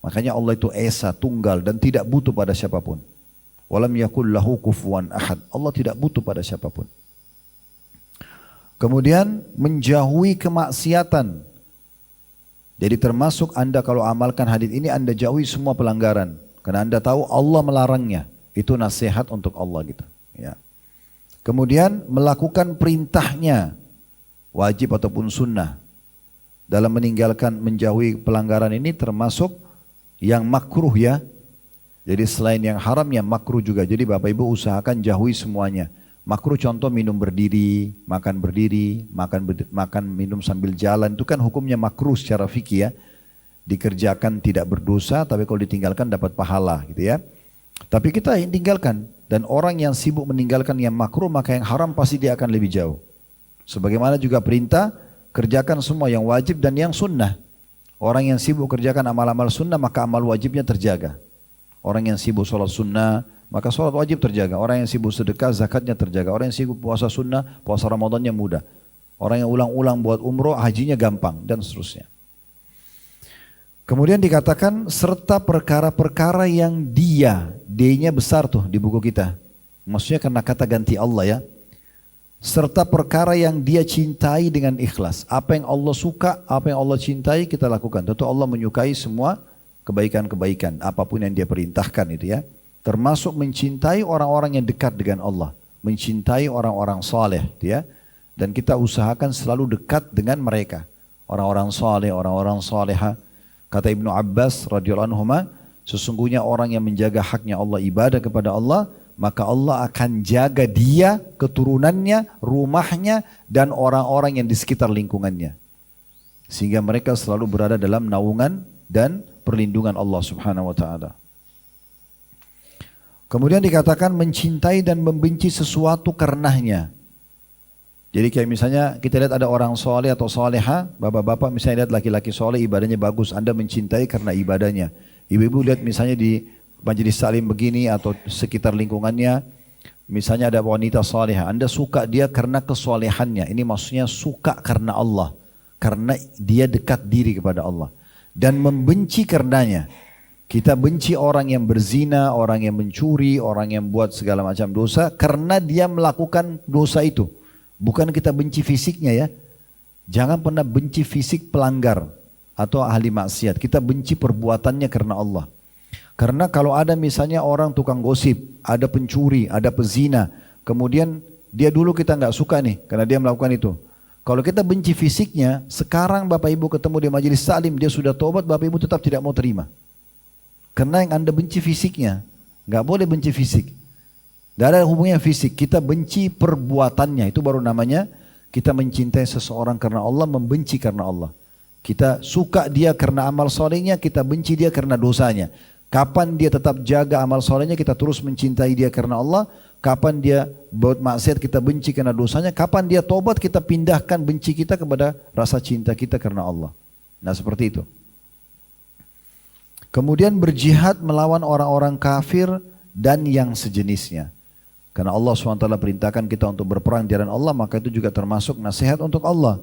Makanya Allah itu esa, tunggal dan tidak butuh pada siapapun. Walam yakul lahu kufuwan ahad. Allah tidak butuh pada siapapun. Kemudian menjauhi kemaksiatan. Jadi termasuk anda kalau amalkan hadis ini, anda jauhi semua pelanggaran. Karena anda tahu Allah melarangnya. Itu nasihat untuk Allah gitu. Ya. Kemudian melakukan perintahnya, wajib ataupun sunnah. Dalam meninggalkan, menjauhi pelanggaran ini termasuk yang makruh ya. Jadi selain yang haram, yang makruh juga. Jadi Bapak Ibu usahakan jauhi semuanya. Makruh contoh minum berdiri, makan minum sambil jalan, itu kan hukumnya makruh secara fikih ya. Dikerjakan tidak berdosa, tapi kalau ditinggalkan dapat pahala gitu ya. Tapi kita tinggalkan, dan orang yang sibuk meninggalkan yang makruh, maka yang haram pasti dia akan lebih jauh. Sebagaimana juga perintah, kerjakan semua yang wajib dan yang sunnah. Orang yang sibuk kerjakan amal-amal sunnah, maka amal wajibnya terjaga. Orang yang sibuk sholat sunnah, maka sholat wajib terjaga. Orang yang sibuk sedekah, zakatnya terjaga. Orang yang sibuk puasa sunnah, puasa Ramadannya mudah. Orang yang ulang-ulang buat umroh, hajinya gampang, dan seterusnya. Kemudian dikatakan, serta perkara-perkara yang D-nya besar tuh di buku kita. Maksudnya karena kata ganti Allah ya. Serta perkara yang dia cintai dengan ikhlas. Apa yang Allah suka, apa yang Allah cintai, kita lakukan. Tentu Allah menyukai semua kebaikan-kebaikan, apapun yang dia perintahkan itu ya. Termasuk mencintai orang-orang yang dekat dengan Allah, mencintai orang-orang saleh, ya. Dan kita usahakan selalu dekat dengan mereka, orang-orang saleh, orang-orang saleha. Kata Ibnu Abbas radhiyallahu anhu, sesungguhnya orang yang menjaga haknya Allah, ibadah kepada Allah, maka Allah akan jaga dia, keturunannya, rumahnya, dan orang-orang yang di sekitar lingkungannya, sehingga mereka selalu berada dalam naungan dan perlindungan Allah Subhanahu wa taala. Kemudian dikatakan mencintai dan membenci sesuatu karenanya. Jadi kayak misalnya kita lihat ada orang soleh atau soleha, bapak-bapak misalnya lihat laki-laki soleh ibadahnya bagus, anda mencintai karena ibadahnya. Ibu-ibu lihat misalnya di majelis salim begini atau sekitar lingkungannya, Misalnya ada wanita salihah, Anda suka dia karena kesolehannya. Ini maksudnya suka karena Allah. Karena dia dekat diri kepada Allah. Dan membenci karenanya. Kita benci orang yang berzina, orang yang mencuri, orang yang buat segala macam dosa. Karena dia melakukan dosa itu. Bukan kita benci fisiknya ya. Jangan pernah benci fisik pelanggar atau ahli maksiat. Kita benci perbuatannya karena Allah. Karena kalau ada misalnya orang tukang gosip, ada pencuri, ada pezina, kemudian dia dulu kita nggak suka nih karena dia melakukan itu. Kalau kita benci fisiknya, sekarang Bapak Ibu ketemu di majelis taklim, dia sudah tobat, Bapak Ibu tetap tidak mau terima. Karena yang Anda benci fisiknya, nggak boleh benci fisik. Gak ada hubungannya fisik, kita benci perbuatannya, itu baru namanya kita mencintai seseorang karena Allah, membenci karena Allah. Kita suka dia karena amal solehnya, kita benci dia karena dosanya. Kapan dia tetap jaga amal solehnya, kita terus mencintai dia karena Allah. Kapan dia buat maksiat, kita benci karena dosanya. Kapan dia tobat, kita pindahkan benci kita kepada rasa cinta kita karena Allah. Nah seperti itu. Kemudian berjihad melawan orang-orang kafir dan yang sejenisnya. Karena Allah SWT perintahkan kita untuk berperang di jalan Allah, maka itu juga termasuk nasihat untuk Allah.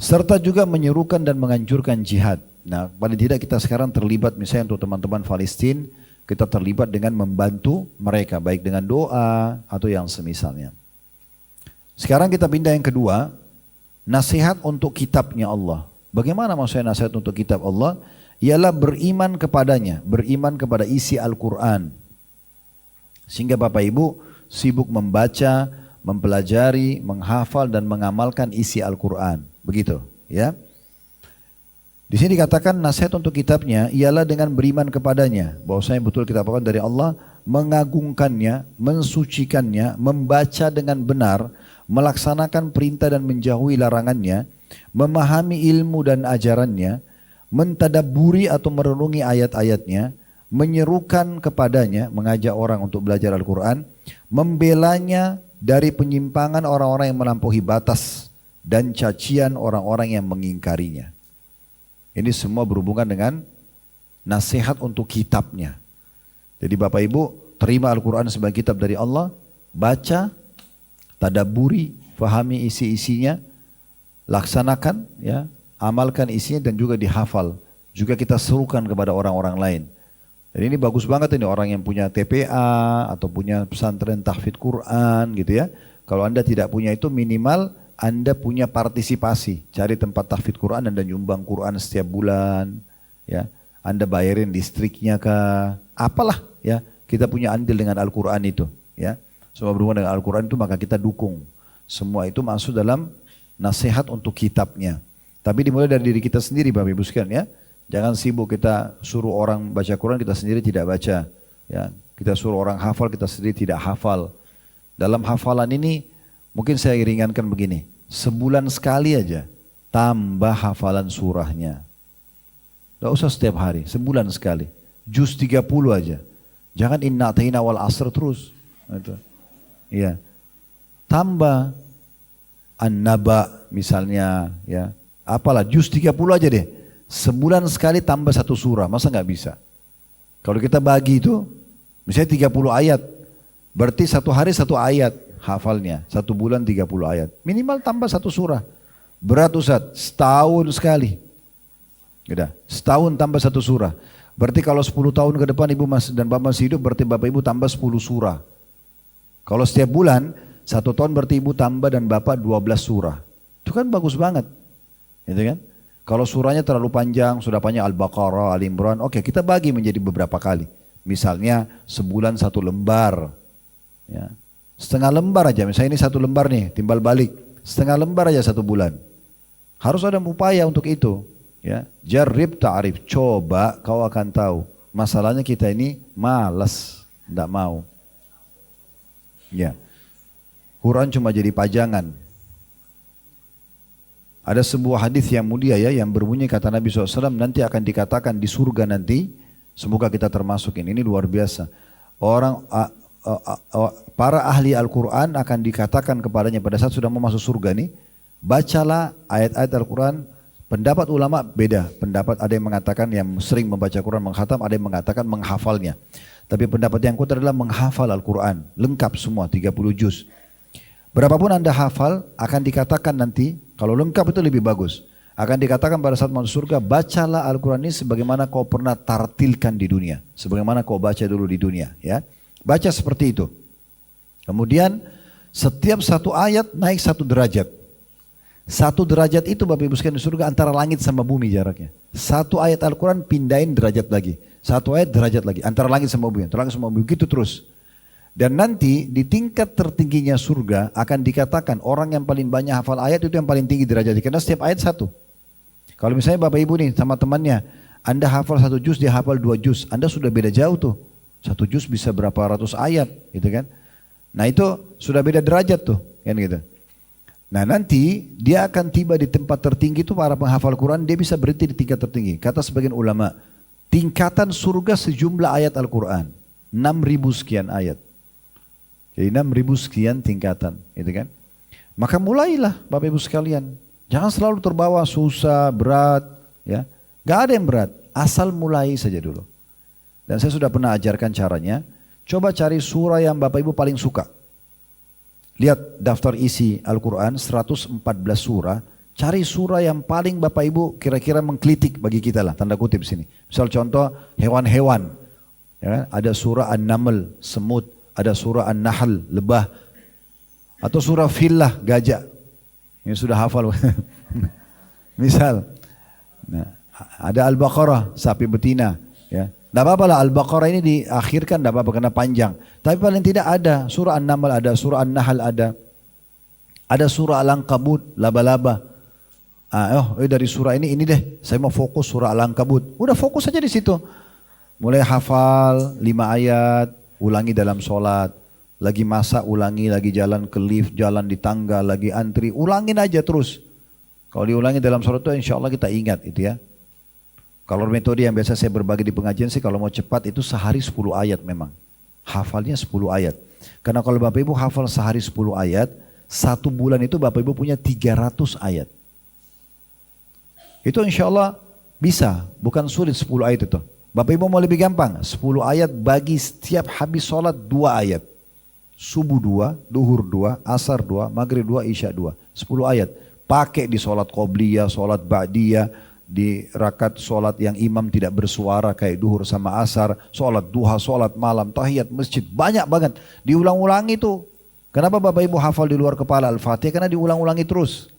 Serta juga menyerukan dan menganjurkan jihad. Nah, paling tidak kita sekarang terlibat misalnya untuk teman-teman Palestina, kita terlibat dengan membantu mereka, baik dengan doa atau yang semisalnya. Sekarang kita pindah yang kedua, nasihat untuk kitabnya Allah. Bagaimana maksudnya nasihat untuk kitab Allah? Ialah beriman kepadanya, beriman kepada isi Al-Quran. Sehingga Bapak Ibu sibuk membaca, mempelajari, menghafal dan mengamalkan isi Al-Quran. Begitu, ya. Di sini dikatakan nasihat untuk kitabnya ialah dengan beriman kepadanya. Bahwasanya betul kitab Al-Quran dari Allah, mengagungkannya, mensucikannya, membaca dengan benar, melaksanakan perintah dan menjauhi larangannya, memahami ilmu dan ajarannya, mentadabburi atau merenungi ayat-ayatnya, menyerukan kepadanya, mengajak orang untuk belajar Al-Quran, membelanya dari penyimpangan orang-orang yang melampaui batas dan cacian orang-orang yang mengingkarinya. Ini semua berhubungan dengan nasihat untuk kitabnya. Jadi Bapak Ibu terima Al-Quran sebagai kitab dari Allah, baca, tadabburi, fahami isi-isinya, laksanakan, ya, amalkan isinya dan juga dihafal. Juga kita serukan kepada orang-orang lain. Dan ini bagus banget ini orang yang punya TPA atau punya pesantren tahfidz Quran gitu ya. Kalau Anda tidak punya itu minimal Anda punya partisipasi, cari tempat tahfidz Quran, Anda nyumbang Quran setiap bulan, ya. Anda bayarin listriknya kah, apalah, ya. Kita punya andil dengan Al-Quran itu, ya. Semua berhubungan dengan Al-Quran itu maka kita dukung. Semua itu masuk dalam nasihat untuk kitabnya. Tapi dimulai dari diri kita sendiri, Bapak Ibu sekalian, ya. Jangan sibuk kita suruh orang baca Quran, kita sendiri tidak baca, ya. Kita suruh orang hafal, kita sendiri tidak hafal. Dalam hafalan ini mungkin saya ringankan begini, sebulan sekali aja tambah hafalan surahnya. Tidak usah setiap hari, sebulan sekali. Juz 30 aja. Jangan inna a'taina wal asr terus. Itu. Iya. Tambah an-naba misalnya, ya. Apalah juz 30 aja deh. Sebulan sekali tambah satu surah, masa nggak bisa? Kalau kita bagi itu, misalnya 30 ayat, berarti satu hari satu ayat. Hafalnya, 1 bulan 30 ayat. Minimal tambah satu surah. Berat Ustaz, setahun sekali. Udah, setahun tambah satu surah. Berarti kalau 10 tahun ke depan Ibu dan Bapak masih hidup, berarti Bapak Ibu tambah 10 surah. Kalau setiap bulan, 1 tahun berarti Ibu tambah dan Bapak 12 surah. Itu kan bagus banget. Gitu kan? Kalau surahnya terlalu panjang, sudah panjang Al-Baqarah, Al-Imran, oke, kita bagi menjadi beberapa kali. Misalnya sebulan 1 lembar. Ya. Setengah lembar aja, misalnya ini 1 lembar nih, timbal balik. Setengah lembar aja 1 bulan. Harus ada upaya untuk itu. Ya. Jarib ta'rif, coba kau akan tahu. Masalahnya kita ini malas, tidak mau. Ya. Quran cuma jadi pajangan. Ada sebuah hadis yang mulia ya, yang berbunyi kata Nabi SAW, nanti akan dikatakan di surga nanti, semoga kita termasuk ini luar biasa. Para ahli Al-Quran akan dikatakan kepadanya pada saat sudah mau masuk surga nih, bacalah ayat-ayat Al-Quran. Pendapat ulama beda, pendapat ada yang mengatakan yang sering membaca Quran menghatam, ada yang mengatakan menghafalnya. Tapi pendapat yang kuat adalah menghafal Al-Quran. Lengkap semua, 30 juz. Berapapun Anda hafal, akan dikatakan nanti, kalau lengkap itu lebih bagus. Akan dikatakan pada saat masuk surga, bacalah Al-Quran ini sebagaimana kau pernah tartilkan di dunia. Sebagaimana kau baca dulu di dunia. Ya, baca seperti itu. Kemudian, setiap satu ayat naik 1 derajat. 1 derajat itu Bapak Ibu sekalian di surga antara langit sama bumi jaraknya. 1 ayat Al-Quran pindahin derajat lagi. 1 ayat derajat lagi. Antara langit sama bumi. Antara langit sama bumi. Begitu terus. Dan nanti di tingkat tertingginya surga akan dikatakan orang yang paling banyak hafal ayat itu yang paling tinggi derajatnya. Karena setiap ayat 1. Kalau misalnya Bapak Ibu nih sama temannya. Anda hafal 1 juz, dia hafal 2 juz. Anda sudah beda jauh tuh. 1 juz bisa berapa ratus ayat. Gitu kan. Nah itu sudah beda derajat tuh. Kan gitu. Nah nanti dia akan tiba di tempat tertinggi itu para penghafal Quran, dia bisa berhenti di tingkat tertinggi. Kata sebagian ulama, tingkatan surga sejumlah ayat Al-Quran. 6.000 sekian ayat. Jadi 6.000 sekian tingkatan. Gitu kan? Maka mulailah Bapak Ibu sekalian. Jangan selalu terbawa susah, berat. Ya, gak ada yang berat. Asal mulai saja dulu. Dan saya sudah pernah ajarkan caranya. Coba cari surah yang Bapak Ibu paling suka. Lihat daftar isi Al-Quran 114 surah. Cari surah yang paling Bapak Ibu kira-kira mengkritik bagi kita lah. Tanda kutip sini. Misal contoh hewan-hewan. Ya, ada surah An-Naml, semut. Ada surah An-Nahl, lebah. Atau surah Fil lah, gajah. Ini sudah hafal. Misal. Nah, ada Al-Baqarah, sapi betina. Ya. Tidak apa-apa lah Al-Baqarah ini diakhirkan, tidak apa-apa karena panjang. Tapi paling tidak ada surah An-Naml ada, surah An-Nahl ada. Ada surah Al-Ankabut, laba-laba. Dari surah ini deh, saya mau fokus surah Al-Ankabut. Udah fokus saja di situ. Mulai hafal 5 ayat, ulangi dalam sholat. Lagi masak, ulangi, lagi jalan ke lift, jalan di tangga, lagi antri, ulangin aja terus. Kalau diulangi dalam sholat itu insya Allah kita ingat itu ya. Kalau metode yang biasa saya berbagi di pengajian sih kalau mau cepat itu sehari 10 ayat memang. Hafalnya 10 ayat. Karena kalau Bapak Ibu hafal sehari 10 ayat, 1 bulan itu Bapak Ibu punya 300 ayat. Itu insya Allah bisa, bukan sulit 10 ayat itu. Bapak Ibu mau lebih gampang, 10 ayat bagi setiap habis sholat 2 ayat. Subuh 2, duhur 2, asar 2, maghrib 2, isya 2. 10 ayat. Pakai di sholat qobliyah, sholat ba'diyah, di rakaat sholat yang imam tidak bersuara kayak duhur sama asar, sholat duha, sholat malam, tahiyat masjid, banyak banget. Diulang-ulangi tuh. Kenapa Bapak Ibu hafal di luar kepala Al-Fatihah? Karena diulang-ulangi terus.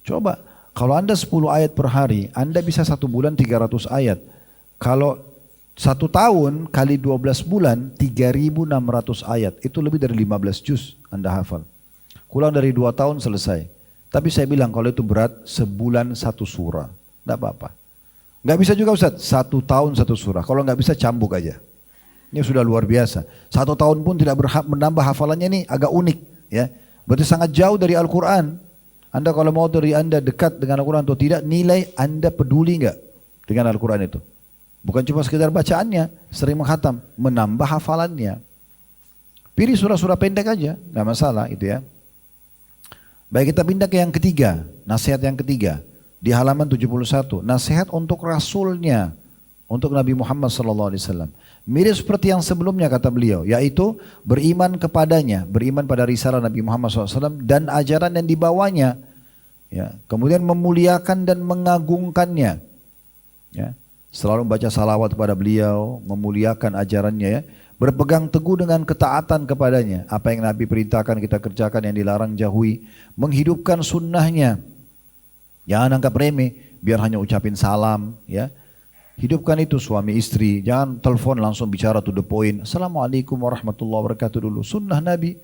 Coba, kalau Anda 10 ayat per hari, Anda bisa 1 bulan 300 ayat. Kalau 1 tahun kali 12 bulan, 3.600 ayat. Itu lebih dari 15 juz Anda hafal. Kurang dari 2 tahun selesai. Tapi saya bilang kalau itu berat, sebulan 1 surah. Tidak apa-apa. Nggak bisa juga Ustaz, 1 tahun 1 surah. Kalau nggak bisa cambuk aja. Ini sudah luar biasa. 1 tahun pun tidak menambah hafalannya ini agak unik. Ya, berarti sangat jauh dari Al-Quran. Anda kalau mau dari Anda dekat dengan Al-Quran atau tidak, nilai Anda peduli nggak dengan Al-Quran itu. Bukan cuma sekedar bacaannya, sering menghatam, menambah hafalannya. Pilih surah-surah pendek aja, nggak masalah itu ya. Baik, kita pindah ke yang ketiga, nasihat yang ketiga. Di halaman 71, nasihat untuk Rasulnya, untuk Nabi Muhammad SAW. Mirip seperti yang sebelumnya kata beliau, yaitu beriman kepadanya, beriman pada risalah Nabi Muhammad SAW dan ajaran yang dibawanya. Ya, kemudian memuliakan dan mengagungkannya. Ya, selalu membaca salawat kepada beliau, memuliakan ajarannya ya. Berpegang teguh dengan ketaatan kepadanya. Apa yang Nabi perintahkan kita kerjakan, yang dilarang jauhi. Menghidupkan sunnahnya. Jangan anggap remeh, biar hanya ucapin salam. Ya. Hidupkan itu suami istri. Jangan telepon langsung bicara to the point. Assalamualaikum warahmatullahi wabarakatuh dulu. Sunnah Nabi.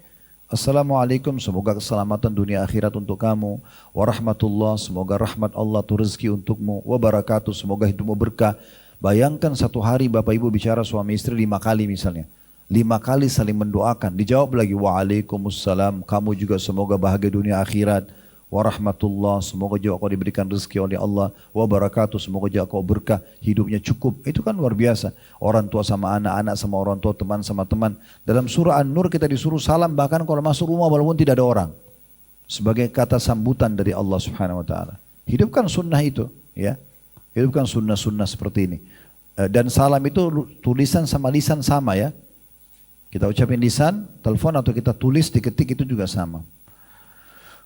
Assalamualaikum, semoga keselamatan dunia akhirat untuk kamu. Warahmatullah, semoga rahmat Allah tu rezeki untukmu. Wabarakatuh, semoga hidupmu berkah. Bayangkan 1 hari Bapak Ibu bicara suami istri 5 kali misalnya. 5 kali saling mendoakan. Dijawab lagi, waalaikumsalam, kamu juga semoga bahagia dunia akhirat. Warahmatullah, semoga juga kau diberikan rezeki oleh Allah. Wabarakatuh, semoga juga kau berkah, hidupnya cukup. Itu kan luar biasa. Orang tua sama anak, anak sama orang tua, teman sama teman. Dalam surah An-Nur kita disuruh salam bahkan kalau masuk rumah walaupun tidak ada orang. Sebagai kata sambutan dari Allah Subhanahu Wa Taala. Hidupkan sunnah itu, ya. Hidupkan sunnah-sunnah seperti ini. Dan salam itu tulisan sama lisan sama ya. Kita ucapin lisan, telepon atau kita tulis, diketik itu juga sama.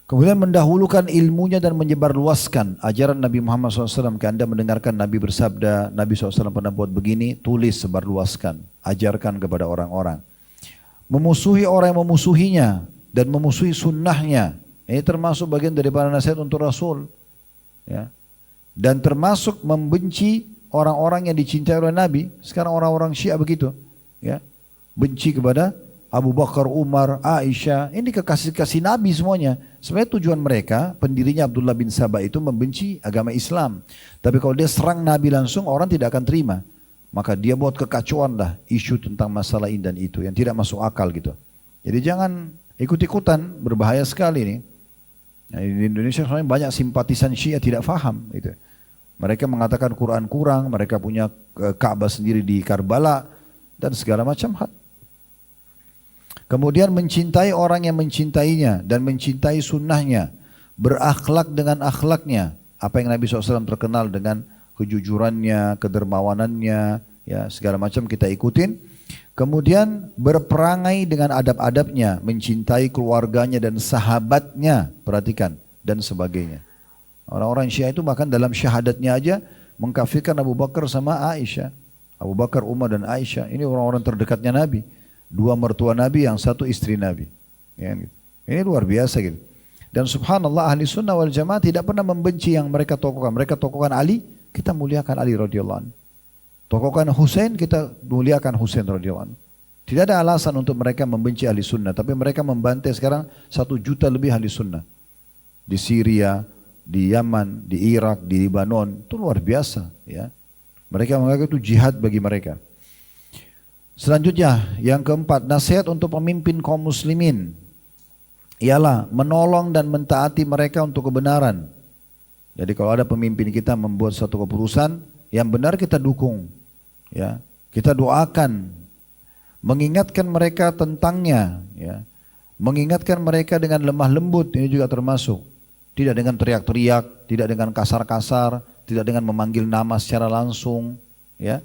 Kemudian mendahulukan ilmunya dan menyebarluaskan ajaran Nabi Muhammad SAW. Anda mendengarkan Nabi bersabda, Nabi SAW pernah buat begini, tulis, sebarluaskan, ajarkan kepada orang-orang. Memusuhi orang yang memusuhinya dan memusuhi sunnahnya. Ini termasuk bagian daripada nasihat untuk Rasul. Ya. Dan termasuk membenci orang-orang yang dicintai oleh Nabi. Sekarang orang-orang Syiah begitu. Ya. Benci kepada Abu Bakar, Umar, Aisyah, ini kekasih-kasih Nabi semuanya. Sebenarnya tujuan mereka, pendirinya Abdullah bin Sabah itu membenci agama Islam. Tapi kalau dia serang Nabi langsung, orang tidak akan terima. Maka dia buat kekacauan lah, isu tentang masalah ini dan itu, yang tidak masuk akal gitu. Jadi jangan ikut-ikutan, berbahaya sekali nih. Nah, di Indonesia sebenarnya banyak simpatisan Syiah tidak faham gitu. Mereka mengatakan Quran kurang, mereka punya Ka'bah sendiri di Karbala, dan segala macam hal. Kemudian mencintai orang yang mencintainya dan mencintai sunnahnya. Berakhlak dengan akhlaknya. Apa yang Nabi SAW terkenal dengan kejujurannya, kedermawanannya, ya segala macam kita ikutin. Kemudian berperangai dengan adab-adabnya, mencintai keluarganya dan sahabatnya, perhatikan, dan sebagainya. Orang-orang Syiah itu bahkan dalam syahadatnya aja mengkafirkan Abu Bakar sama Aisyah. Abu Bakar, Umar dan Aisyah, ini orang-orang terdekatnya Nabi. Dua mertua Nabi, yang satu istri Nabi. Ya, gitu. Ini luar biasa gitu. Dan subhanallah ahli sunnah wal jamaah tidak pernah membenci yang mereka tokohkan. Mereka tokohkan Ali, kita muliakan Ali radhiyallahu anhu. Tokohkan Husain, kita muliakan Husain radhiyallahu anhu. Tidak ada alasan untuk mereka membenci ahli sunnah. Tapi mereka membantai sekarang 1 juta lebih ahli sunnah. Di Syria, di Yaman, di Irak, di Libanon. Itu luar biasa. Ya. Mereka menganggap itu jihad bagi mereka. Selanjutnya, yang keempat, nasihat untuk pemimpin kaum muslimin ialah menolong dan mentaati mereka untuk kebenaran. Jadi kalau ada pemimpin kita membuat satu keputusan yang benar, kita dukung, ya, kita doakan, mengingatkan mereka tentangnya, ya, mengingatkan mereka dengan lemah lembut, ini juga termasuk, tidak dengan teriak-teriak, tidak dengan kasar-kasar, tidak dengan memanggil nama secara langsung, ya.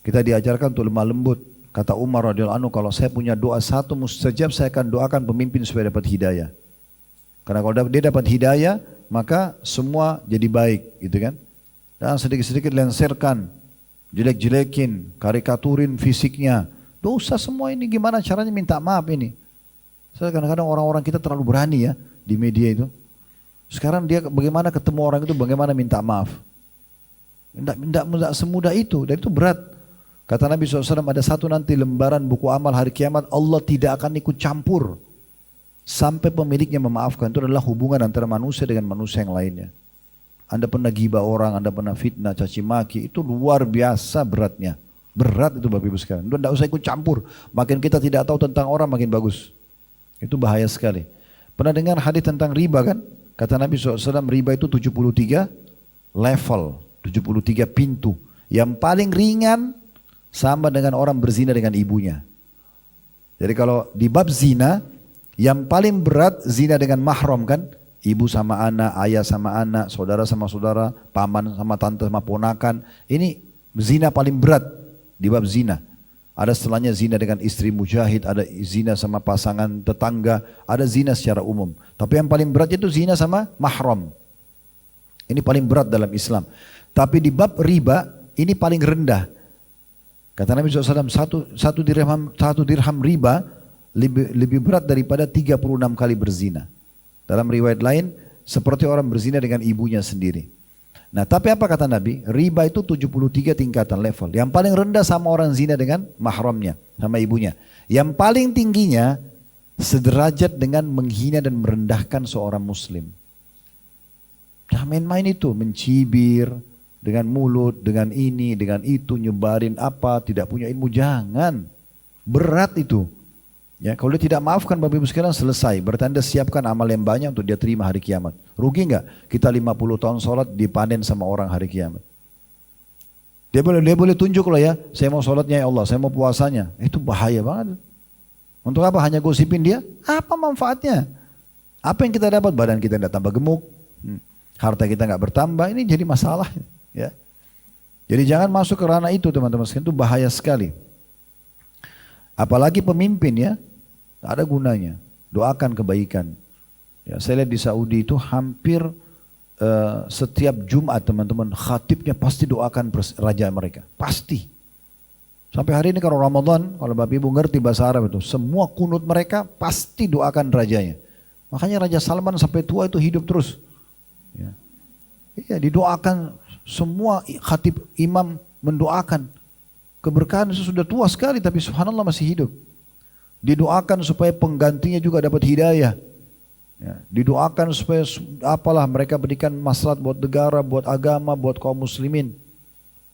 Kita diajarkan untuk lemah lembut. Kata Umar radhiyallahu anhu, kalau saya punya doa satu mustajab, saya akan doakan pemimpin supaya dapat hidayah. Karena kalau dia dapat hidayah, maka semua jadi baik, gitu kan? Dan sedikit-sedikit lenserkan, jelek-jelekin, karikaturin fisiknya. Dosa semua ini, gimana caranya minta maaf ini? Saya kadang-kadang orang-orang kita terlalu berani ya di media itu. Sekarang dia bagaimana ketemu orang itu, bagaimana minta maaf? Tidak semudah itu, dan itu berat. Kata Nabi SAW, ada satu nanti lembaran buku amal hari kiamat, Allah tidak akan ikut campur sampai pemiliknya memaafkan. Itu adalah hubungan antara manusia dengan manusia yang lainnya. Anda pernah gibah orang, Anda pernah fitnah, caci maki, itu luar biasa beratnya. Berat itu Bapak Ibu sekalian. Tidak usah ikut campur. Makin kita tidak tahu tentang orang, makin bagus. Itu bahaya sekali. Pernah dengar hadis tentang riba kan? Kata Nabi SAW, riba itu 73 level, 73 pintu. Yang paling ringan sama dengan orang berzina dengan ibunya. Jadi kalau di bab zina, yang paling berat zina dengan mahram kan? Ibu sama anak, ayah sama anak, saudara sama saudara, paman sama tante sama ponakan. Ini zina paling berat di bab zina. Ada setelahnya zina dengan istri mujahid, ada zina sama pasangan tetangga, ada zina secara umum. Tapi yang paling berat itu zina sama mahram. Ini paling berat dalam Islam. Tapi di bab riba, ini paling rendah. Kata Nabi SAW, satu dirham riba lebih berat daripada 36 kali berzina. Dalam riwayat lain, seperti orang berzina dengan ibunya sendiri. Nah tapi apa kata Nabi? Riba itu 73 tingkatan level. Yang paling rendah sama orang zina dengan mahramnya, sama ibunya. Yang paling tingginya sederajat dengan menghina dan merendahkan seorang muslim. Jangan main-main itu, mencibir dengan mulut, dengan ini, dengan itu, nyebarin apa, tidak punya ilmu, jangan. Berat itu. Ya, kalau dia tidak maafkan Bapak Ibu sekalian, selesai. Bertanda siapkan amal yang banyak untuk dia terima hari kiamat. Rugi enggak? Kita 50 tahun sholat dipanen sama orang hari kiamat. Dia boleh tunjuk loh ya, saya mau sholatnya ya Allah, saya mau puasanya. Itu bahaya banget. Untuk apa? Hanya gosipin dia? Apa manfaatnya? Apa yang kita dapat? Badan kita tidak tambah gemuk, harta kita nggak bertambah. Ini jadi masalah. Ya. Jadi jangan masuk ke ranah itu teman-teman sekalian, itu bahaya sekali. Apalagi pemimpin ya, tak ada gunanya. Doakan kebaikan. Ya, saya lihat di Saudi itu hampir setiap Jumat teman-teman, khatibnya pasti doakan raja mereka. Pasti. Sampai hari ini kalau Ramadan, kalau Bapak Ibu ngerti bahasa Arab itu, semua kunut mereka pasti doakan rajanya. Makanya Raja Salman sampai tua itu hidup terus. Ya. Iya, didoakan semua khatib imam mendoakan. Keberkahan itu sudah tua sekali tapi subhanallah masih hidup. Didoakan supaya penggantinya juga dapat hidayah. Ya, didoakan supaya apalah mereka berikan maslahat buat negara, buat agama, buat kaum muslimin.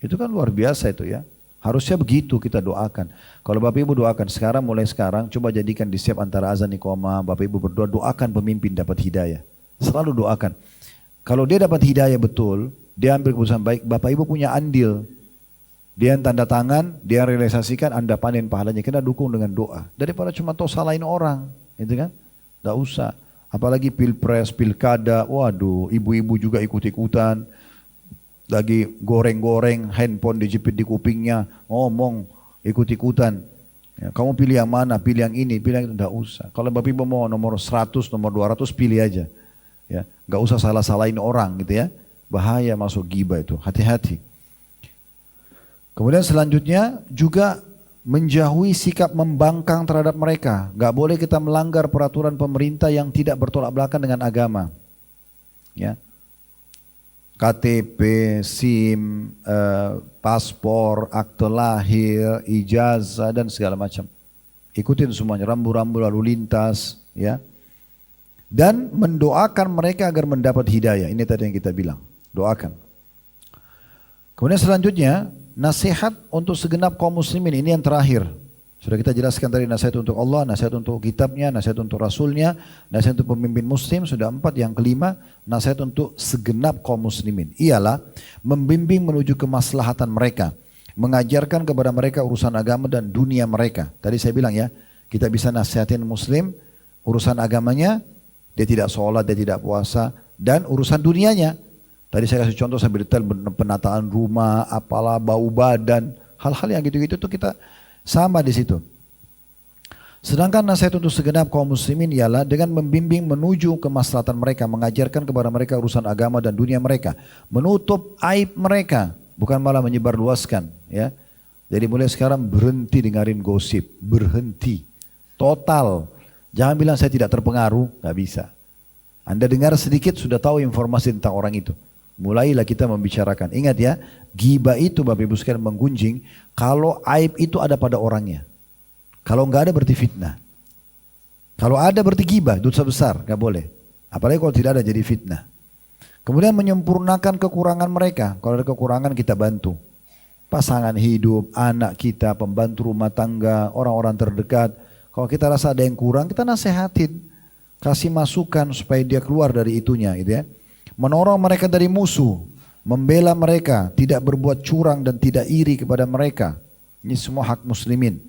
Itu kan luar biasa itu ya. Harusnya begitu kita doakan. Kalau Bapak Ibu doakan sekarang, mulai sekarang, coba jadikan di setiap antara azan iqamah, Bapak Ibu berdoa, doakan pemimpin dapat hidayah. Selalu doakan. Kalau dia dapat hidayah betul, dia ambil keputusan baik, Bapak Ibu punya andil. Dia yang tanda tangan, dia yang realisasikan, Anda panen pahalanya. Kena dukung dengan doa. Daripada cuma tahu salahin orang, gitu kan? Tidak usah. Apalagi pilpres, pilkada, waduh, ibu-ibu juga ikut-ikutan. Lagi goreng-goreng, handphone dijepit di kupingnya, ngomong, ikut-ikutan. Ya, kamu pilih yang mana, pilih yang ini, pilih yang itu, tidak usah. Kalau Bapak Ibu mau nomor 100, nomor 200, pilih aja. Ya, nggak usah salah-salahin orang gitu ya. Bahaya masuk ghibah itu, hati-hati. Kemudian selanjutnya juga menjauhi sikap membangkang terhadap mereka. Nggak boleh kita melanggar peraturan pemerintah yang tidak bertolak belakang dengan agama. Ya. KTP, SIM, paspor, akte lahir, ijazah dan segala macam. Ikutin semuanya, rambu-rambu lalu lintas, ya. Dan mendoakan mereka agar mendapat hidayah. Ini tadi yang kita bilang, doakan. Kemudian selanjutnya, nasihat untuk segenap kaum muslimin, ini yang terakhir. Sudah kita jelaskan tadi nasihat untuk Allah, nasihat untuk kitabnya, nasihat untuk rasulnya, nasihat untuk pemimpin muslim, sudah 4. Yang kelima, nasihat untuk segenap kaum muslimin. Ialah membimbing menuju kemaslahatan mereka, mengajarkan kepada mereka urusan agama dan dunia mereka. Tadi saya bilang ya, kita bisa nasihatin muslim, urusan agamanya, dia tidak sholat, dia tidak puasa, dan urusan dunianya. Tadi saya kasih contoh sambil detail penataan rumah, apalah, bau badan, hal-hal yang gitu-gitu tuh kita sama di situ. Sedangkan nasihat untuk segenap kaum muslimin ialah dengan membimbing menuju kemaslahatan mereka, mengajarkan kepada mereka urusan agama dan dunia mereka, menutup aib mereka, bukan malah menyebarluaskan. Ya, jadi mulai sekarang berhenti dengerin gosip, berhenti, total. Jangan bilang saya tidak terpengaruh, nggak bisa. Anda dengar sedikit sudah tahu informasi tentang orang itu. Mulailah kita membicarakan. Ingat ya, ghibah itu Bapak Ibu sekalian menggunjing kalau aib itu ada pada orangnya. Kalau enggak ada berarti fitnah. Kalau ada berarti ghibah, dosa besar, enggak boleh. Apalagi kalau tidak ada jadi fitnah. Kemudian menyempurnakan kekurangan mereka. Kalau ada kekurangan kita bantu. Pasangan hidup, anak kita, pembantu rumah tangga, orang-orang terdekat. Kalau kita rasa ada yang kurang, kita nasehatin. Kasih masukan supaya dia keluar dari itunya gitu ya. Menorong mereka dari musuh, membela mereka, tidak berbuat curang dan tidak iri kepada mereka. Ini semua hak muslimin.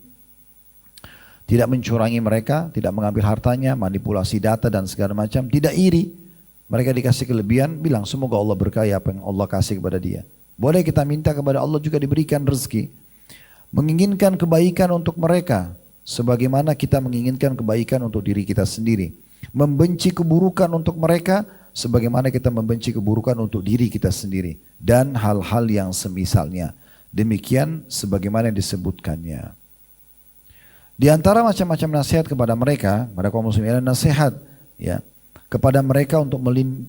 Tidak mencurangi mereka, tidak mengambil hartanya, manipulasi data dan segala macam, tidak iri. Mereka dikasih kelebihan, bilang semoga Allah berkahi apa yang Allah kasih kepada dia. Boleh kita minta kepada Allah juga diberikan rezeki. Menginginkan kebaikan untuk mereka, sebagaimana kita menginginkan kebaikan untuk diri kita sendiri. Membenci keburukan untuk mereka, sebagaimana kita membenci keburukan untuk diri kita sendiri. Dan hal-hal yang semisalnya. Demikian sebagaimana yang disebutkannya. Di antara macam-macam nasihat kepada mereka, pada kaum muslimin adalah nasihat ya, kepada mereka untuk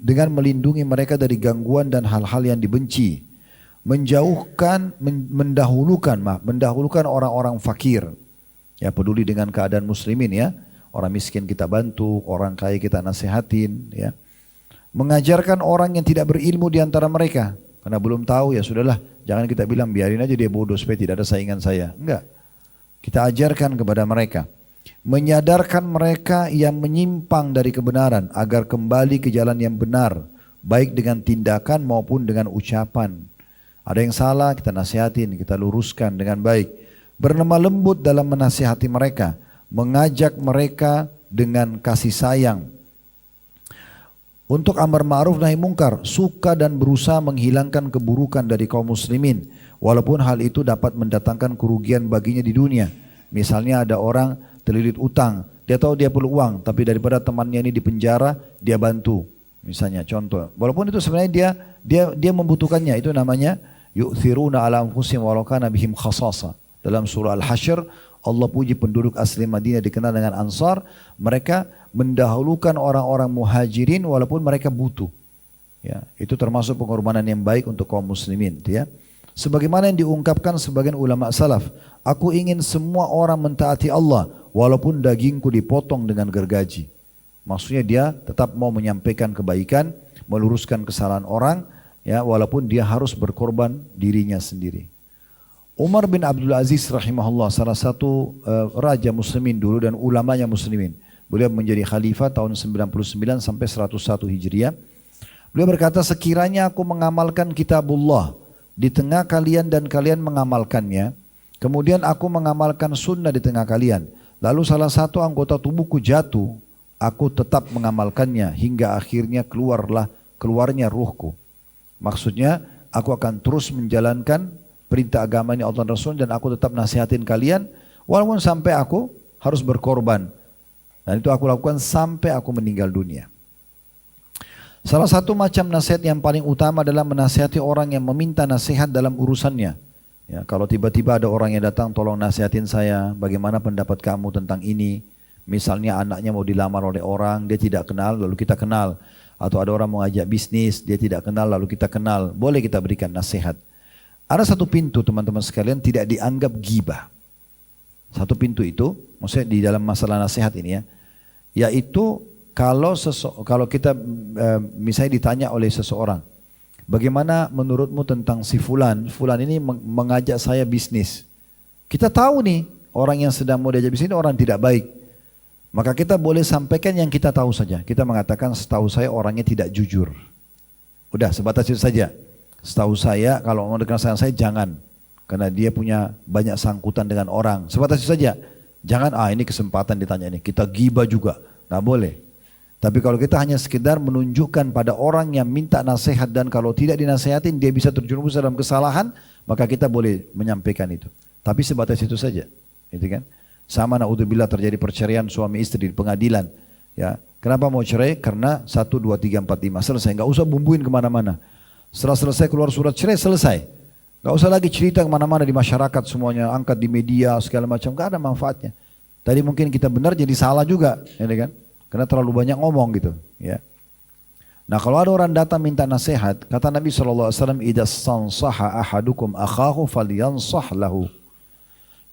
dengan melindungi mereka dari gangguan dan hal-hal yang dibenci. Mendahulukan orang-orang fakir. Ya, peduli dengan keadaan muslimin ya. Orang miskin kita bantu, orang kaya kita nasihatin ya. Mengajarkan orang yang tidak berilmu di antara mereka. Karena belum tahu ya sudahlah, jangan kita bilang biarin aja dia bodoh supaya tidak ada saingan saya. Enggak. Kita ajarkan kepada mereka. Menyadarkan mereka yang menyimpang dari kebenaran agar kembali ke jalan yang benar, baik dengan tindakan maupun dengan ucapan. Ada yang salah kita nasihatin, kita luruskan dengan baik. Berlemah lembut dalam menasihati mereka, mengajak mereka dengan kasih sayang. Untuk amar ma'ruf nahi mungkar, suka dan berusaha menghilangkan keburukan dari kaum muslimin, walaupun hal itu dapat mendatangkan kerugian baginya di dunia. Misalnya ada orang terlilit utang, dia tahu dia perlu uang, tapi daripada temannya ini dipenjara, dia bantu. Misalnya contoh, walaupun itu sebenarnya dia membutuhkannya, itu namanya yu'thiruna ala anfusihim walau kana bihim khasasa. Dalam surah Al-Hasyr, Allah puji penduduk asli Madinah dikenal dengan Ansar, mereka mendahulukan orang-orang muhajirin walaupun mereka butuh. Ya, itu termasuk pengorbanan yang baik untuk kaum muslimin, ya. Sebagaimana yang diungkapkan sebagian ulama salaf, aku ingin semua orang mentaati Allah walaupun dagingku dipotong dengan gergaji. Maksudnya dia tetap mau menyampaikan kebaikan, meluruskan kesalahan orang, ya, walaupun dia harus berkorban dirinya sendiri. Umar bin Abdul Aziz rahimahullah, salah satu raja muslimin dulu dan ulamanya muslimin. Beliau menjadi khalifah tahun 99 sampai 101 Hijriah. Beliau berkata, sekiranya aku mengamalkan kitabullah di tengah kalian dan kalian mengamalkannya, kemudian aku mengamalkan sunnah di tengah kalian, lalu salah satu anggota tubuhku jatuh, aku tetap mengamalkannya hingga akhirnya keluarnya ruhku. Maksudnya, aku akan terus menjalankan perintah agamanya Allah dan Rasul, dan aku tetap nasihatin kalian walaupun sampai aku harus berkorban. Dan itu aku lakukan sampai aku meninggal dunia. Salah satu macam nasihat yang paling utama adalah menasihati orang yang meminta nasihat dalam urusannya. Ya, kalau tiba-tiba ada orang yang datang, tolong nasihatin saya, bagaimana pendapat kamu tentang ini? Misalnya anaknya mau dilamar oleh orang, dia tidak kenal, lalu kita kenal. Atau ada orang mau ajak bisnis, dia tidak kenal, lalu kita kenal. Boleh kita berikan nasihat. Ada satu pintu teman-teman sekalian tidak dianggap ghibah. Satu pintu itu, maksudnya di dalam masalah nasihat ini ya, yaitu kalau kita misalnya ditanya oleh seseorang, bagaimana menurutmu tentang si fulan ini mengajak saya bisnis. Kita tahu nih orang yang sedang mau diajak bisnis ini orang tidak baik. Maka kita boleh sampaikan yang kita tahu saja. Kita mengatakan setahu saya orangnya tidak jujur. Udah sebatas itu saja. Setahu saya kalau mau kenal saya jangan. Karena dia punya banyak sangkutan dengan orang. Sebatas itu saja. Jangan, ini kesempatan ditanya ini. Kita ghibah juga. Nggak boleh. Tapi kalau kita hanya sekedar menunjukkan pada orang yang minta nasihat dan kalau tidak dinasehatin dia bisa terjerumus dalam kesalahan, maka kita boleh menyampaikan itu. Tapi sebatas itu saja. Gitu kan? Sama naudzubillah terjadi perceraian suami istri di pengadilan. Ya, kenapa mau cerai? Karena 1, 2, 3, 4, 5 selesai. Nggak usah bumbuin kemana-mana. Setelah selesai keluar surat cerai selesai. Gak usah lagi cerita kemana-mana di masyarakat semuanya, angkat di media segala macam, gak ada manfaatnya. Tadi mungkin kita benar jadi salah juga, ya kan? Karena terlalu banyak ngomong gitu. Ya. Nah kalau ada orang datang minta nasihat, kata Nabi SAW, "Idza stansaha ahadukum akhahu falyansah lahu."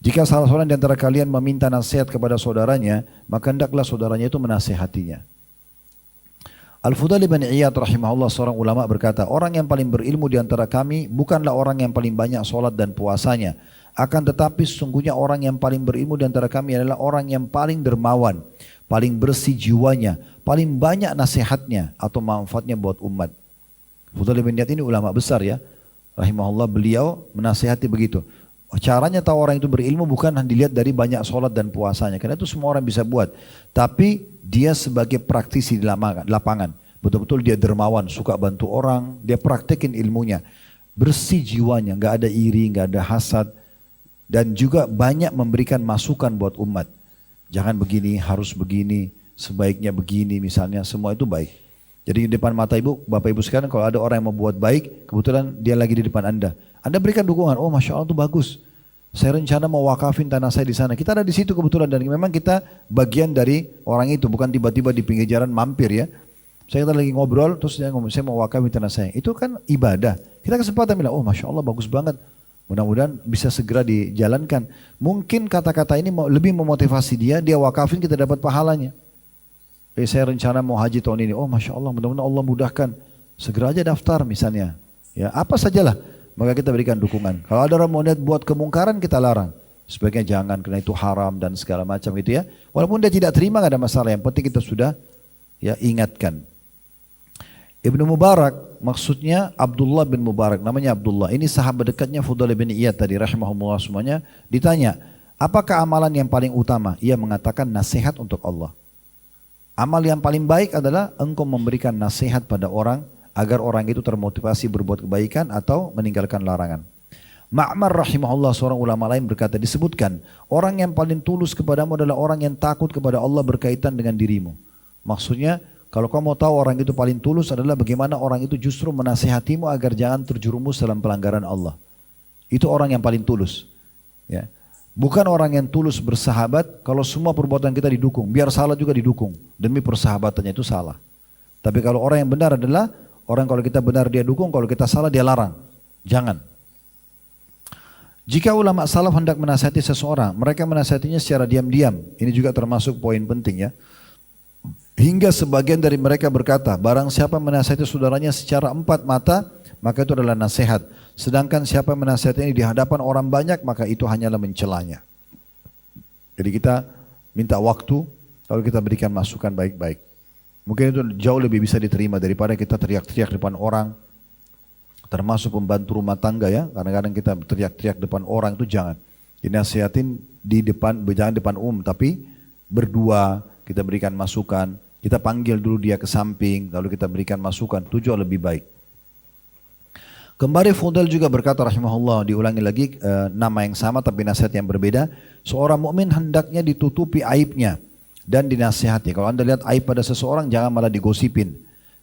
Jika salah seorang di antara kalian meminta nasihat kepada saudaranya, maka hendaklah saudaranya itu menasihatinya. Al-Fudail bin Iyad rahimahullah seorang ulama berkata, orang yang paling berilmu di antara kami bukanlah orang yang paling banyak solat dan puasanya. Akan tetapi sesungguhnya orang yang paling berilmu di antara kami adalah orang yang paling dermawan, paling bersih jiwanya, paling banyak nasihatnya atau manfaatnya buat umat. Fudail bin Iyad ini ulama besar ya, rahimahullah, beliau menasihati begitu. Caranya tahu orang itu berilmu bukan dilihat dari banyak solat dan puasanya, karena itu semua orang bisa buat. Tapi dia sebagai praktisi di lapangan, betul-betul dia dermawan, suka bantu orang, dia praktekin ilmunya, bersih jiwanya, nggak ada iri, nggak ada hasad, dan juga banyak memberikan masukan buat umat. Jangan begini, harus begini, sebaiknya begini, misalnya semua itu baik. Jadi di depan mata ibu, bapak ibu sekalian, kalau ada orang yang mau buat baik, kebetulan dia lagi di depan Anda berikan dukungan. Oh masya Allah itu bagus. Saya rencana mau wakafin tanah saya di sana. Kita ada di situ kebetulan dan memang kita bagian dari orang itu, bukan tiba-tiba di pinggir jalan mampir ya. Saya lagi ngobrol, terus dia ngomong, saya mau wakafin tanah saya. Itu kan ibadah. Kita kesempatan bilang, oh masya Allah bagus banget. Mudah-mudahan bisa segera dijalankan. Mungkin kata-kata ini lebih memotivasi dia wakafin, kita dapat pahalanya. Saya rencana mau haji tahun ini. Oh masya Allah, mudah-mudahan Allah mudahkan. Segera aja daftar misalnya. Ya apa sajalah. Maka kita berikan dukungan. Kalau ada orang mau niat buat kemungkaran, kita larang. Sebaiknya jangan, karena itu haram dan segala macam gitu ya. Walaupun dia tidak terima, gak ada masalah. Yang penting kita sudah ya ingatkan. Ibnu Mubarak, maksudnya Abdullah bin Mubarak, namanya Abdullah. Ini sahabat dekatnya Fudail bin Iyad tadi, rahimahumullah semuanya. Ditanya, apakah amalan yang paling utama? Ia mengatakan nasihat untuk Allah. Amal yang paling baik adalah engkau memberikan nasihat pada orang, agar orang itu termotivasi berbuat kebaikan atau meninggalkan larangan. Ma'mar rahimahullah seorang ulama lain berkata, disebutkan orang yang paling tulus kepadamu adalah orang yang takut kepada Allah berkaitan dengan dirimu. Maksudnya kalau kau mau tahu orang itu paling tulus adalah bagaimana orang itu justru menasihatimu agar jangan terjerumus dalam pelanggaran Allah. Itu orang yang paling tulus. Ya. Bukan orang yang tulus bersahabat kalau semua perbuatan kita didukung. Biar salah juga didukung. Demi persahabatannya itu salah. Tapi kalau orang yang benar adalah orang kalau kita benar dia dukung, kalau kita salah dia larang. Jangan. Jika ulama salaf hendak menasihati seseorang, mereka menasihatinya secara diam-diam. Ini juga termasuk poin penting ya. Hingga sebagian dari mereka berkata, barang siapa menasihati saudaranya secara empat mata, maka itu adalah nasihat. Sedangkan siapa menasihatinya di hadapan orang banyak, maka itu hanyalah mencelanya. Jadi kita minta waktu, lalu kita berikan masukan baik-baik. Mungkin itu jauh lebih bisa diterima daripada kita teriak-teriak depan orang, termasuk pembantu rumah tangga ya. Kadang-kadang kita teriak-teriak depan orang itu jangan. Dinasihatin di depan, jangan depan umum, tapi berdua kita berikan masukan. Kita panggil dulu dia ke samping, lalu kita berikan masukan. Itu jauh lebih baik. Kembali Fudail juga berkata rahimahullah, diulangi lagi nama yang sama tapi nasihat yang berbeda. Seorang mukmin hendaknya ditutupi aibnya dan dinasihati. Kalau anda lihat aib pada seseorang jangan malah digosipin,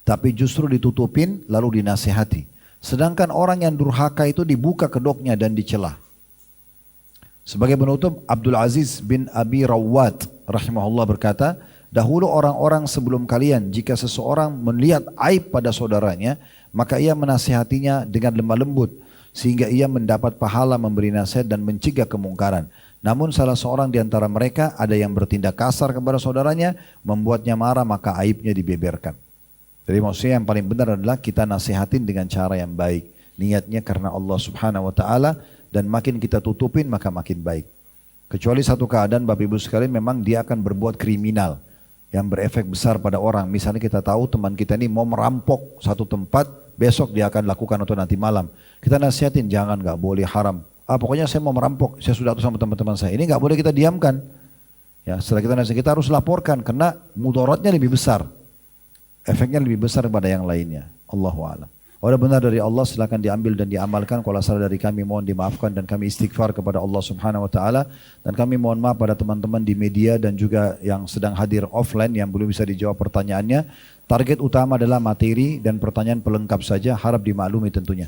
tapi justru ditutupin lalu dinasihati. Sedangkan orang yang durhaka itu dibuka kedoknya dan dicela. Sebagai penutup, Abdul Aziz bin Abi Rawat rahimahullah berkata, dahulu orang-orang sebelum kalian jika seseorang melihat aib pada saudaranya, maka ia menasihatinya dengan lemah lembut sehingga ia mendapat pahala memberi nasihat dan mencegah kemungkaran. Namun salah seorang di antara mereka ada yang bertindak kasar kepada saudaranya, membuatnya marah, maka aibnya dibeberkan. Jadi maksudnya yang paling benar adalah kita nasihatin dengan cara yang baik. Niatnya karena Allah subhanahu wa ta'ala, dan makin kita tutupin maka makin baik. Kecuali satu keadaan Bapak Ibu sekalian memang dia akan berbuat kriminal yang berefek besar pada orang. Misalnya kita tahu teman kita ini mau merampok satu tempat, besok dia akan lakukan atau nanti malam. Kita nasihatin jangan, gak boleh, haram. Pokoknya saya mau merampok, saya sudah atur sama teman-teman saya. Ini gak boleh kita diamkan. Ya, setelah kita nasihat kita harus laporkan karena mudaratnya lebih besar. Efeknya lebih besar daripada yang lainnya. Allahu a'lam. Kalau benar dari Allah silakan diambil dan diamalkan. Kalau salah dari kami mohon dimaafkan dan kami istighfar kepada Allah Subhanahu wa taala, dan kami mohon maaf pada teman-teman di media dan juga yang sedang hadir offline yang belum bisa dijawab pertanyaannya. Target utama adalah materi dan pertanyaan pelengkap saja, harap dimaklumi tentunya.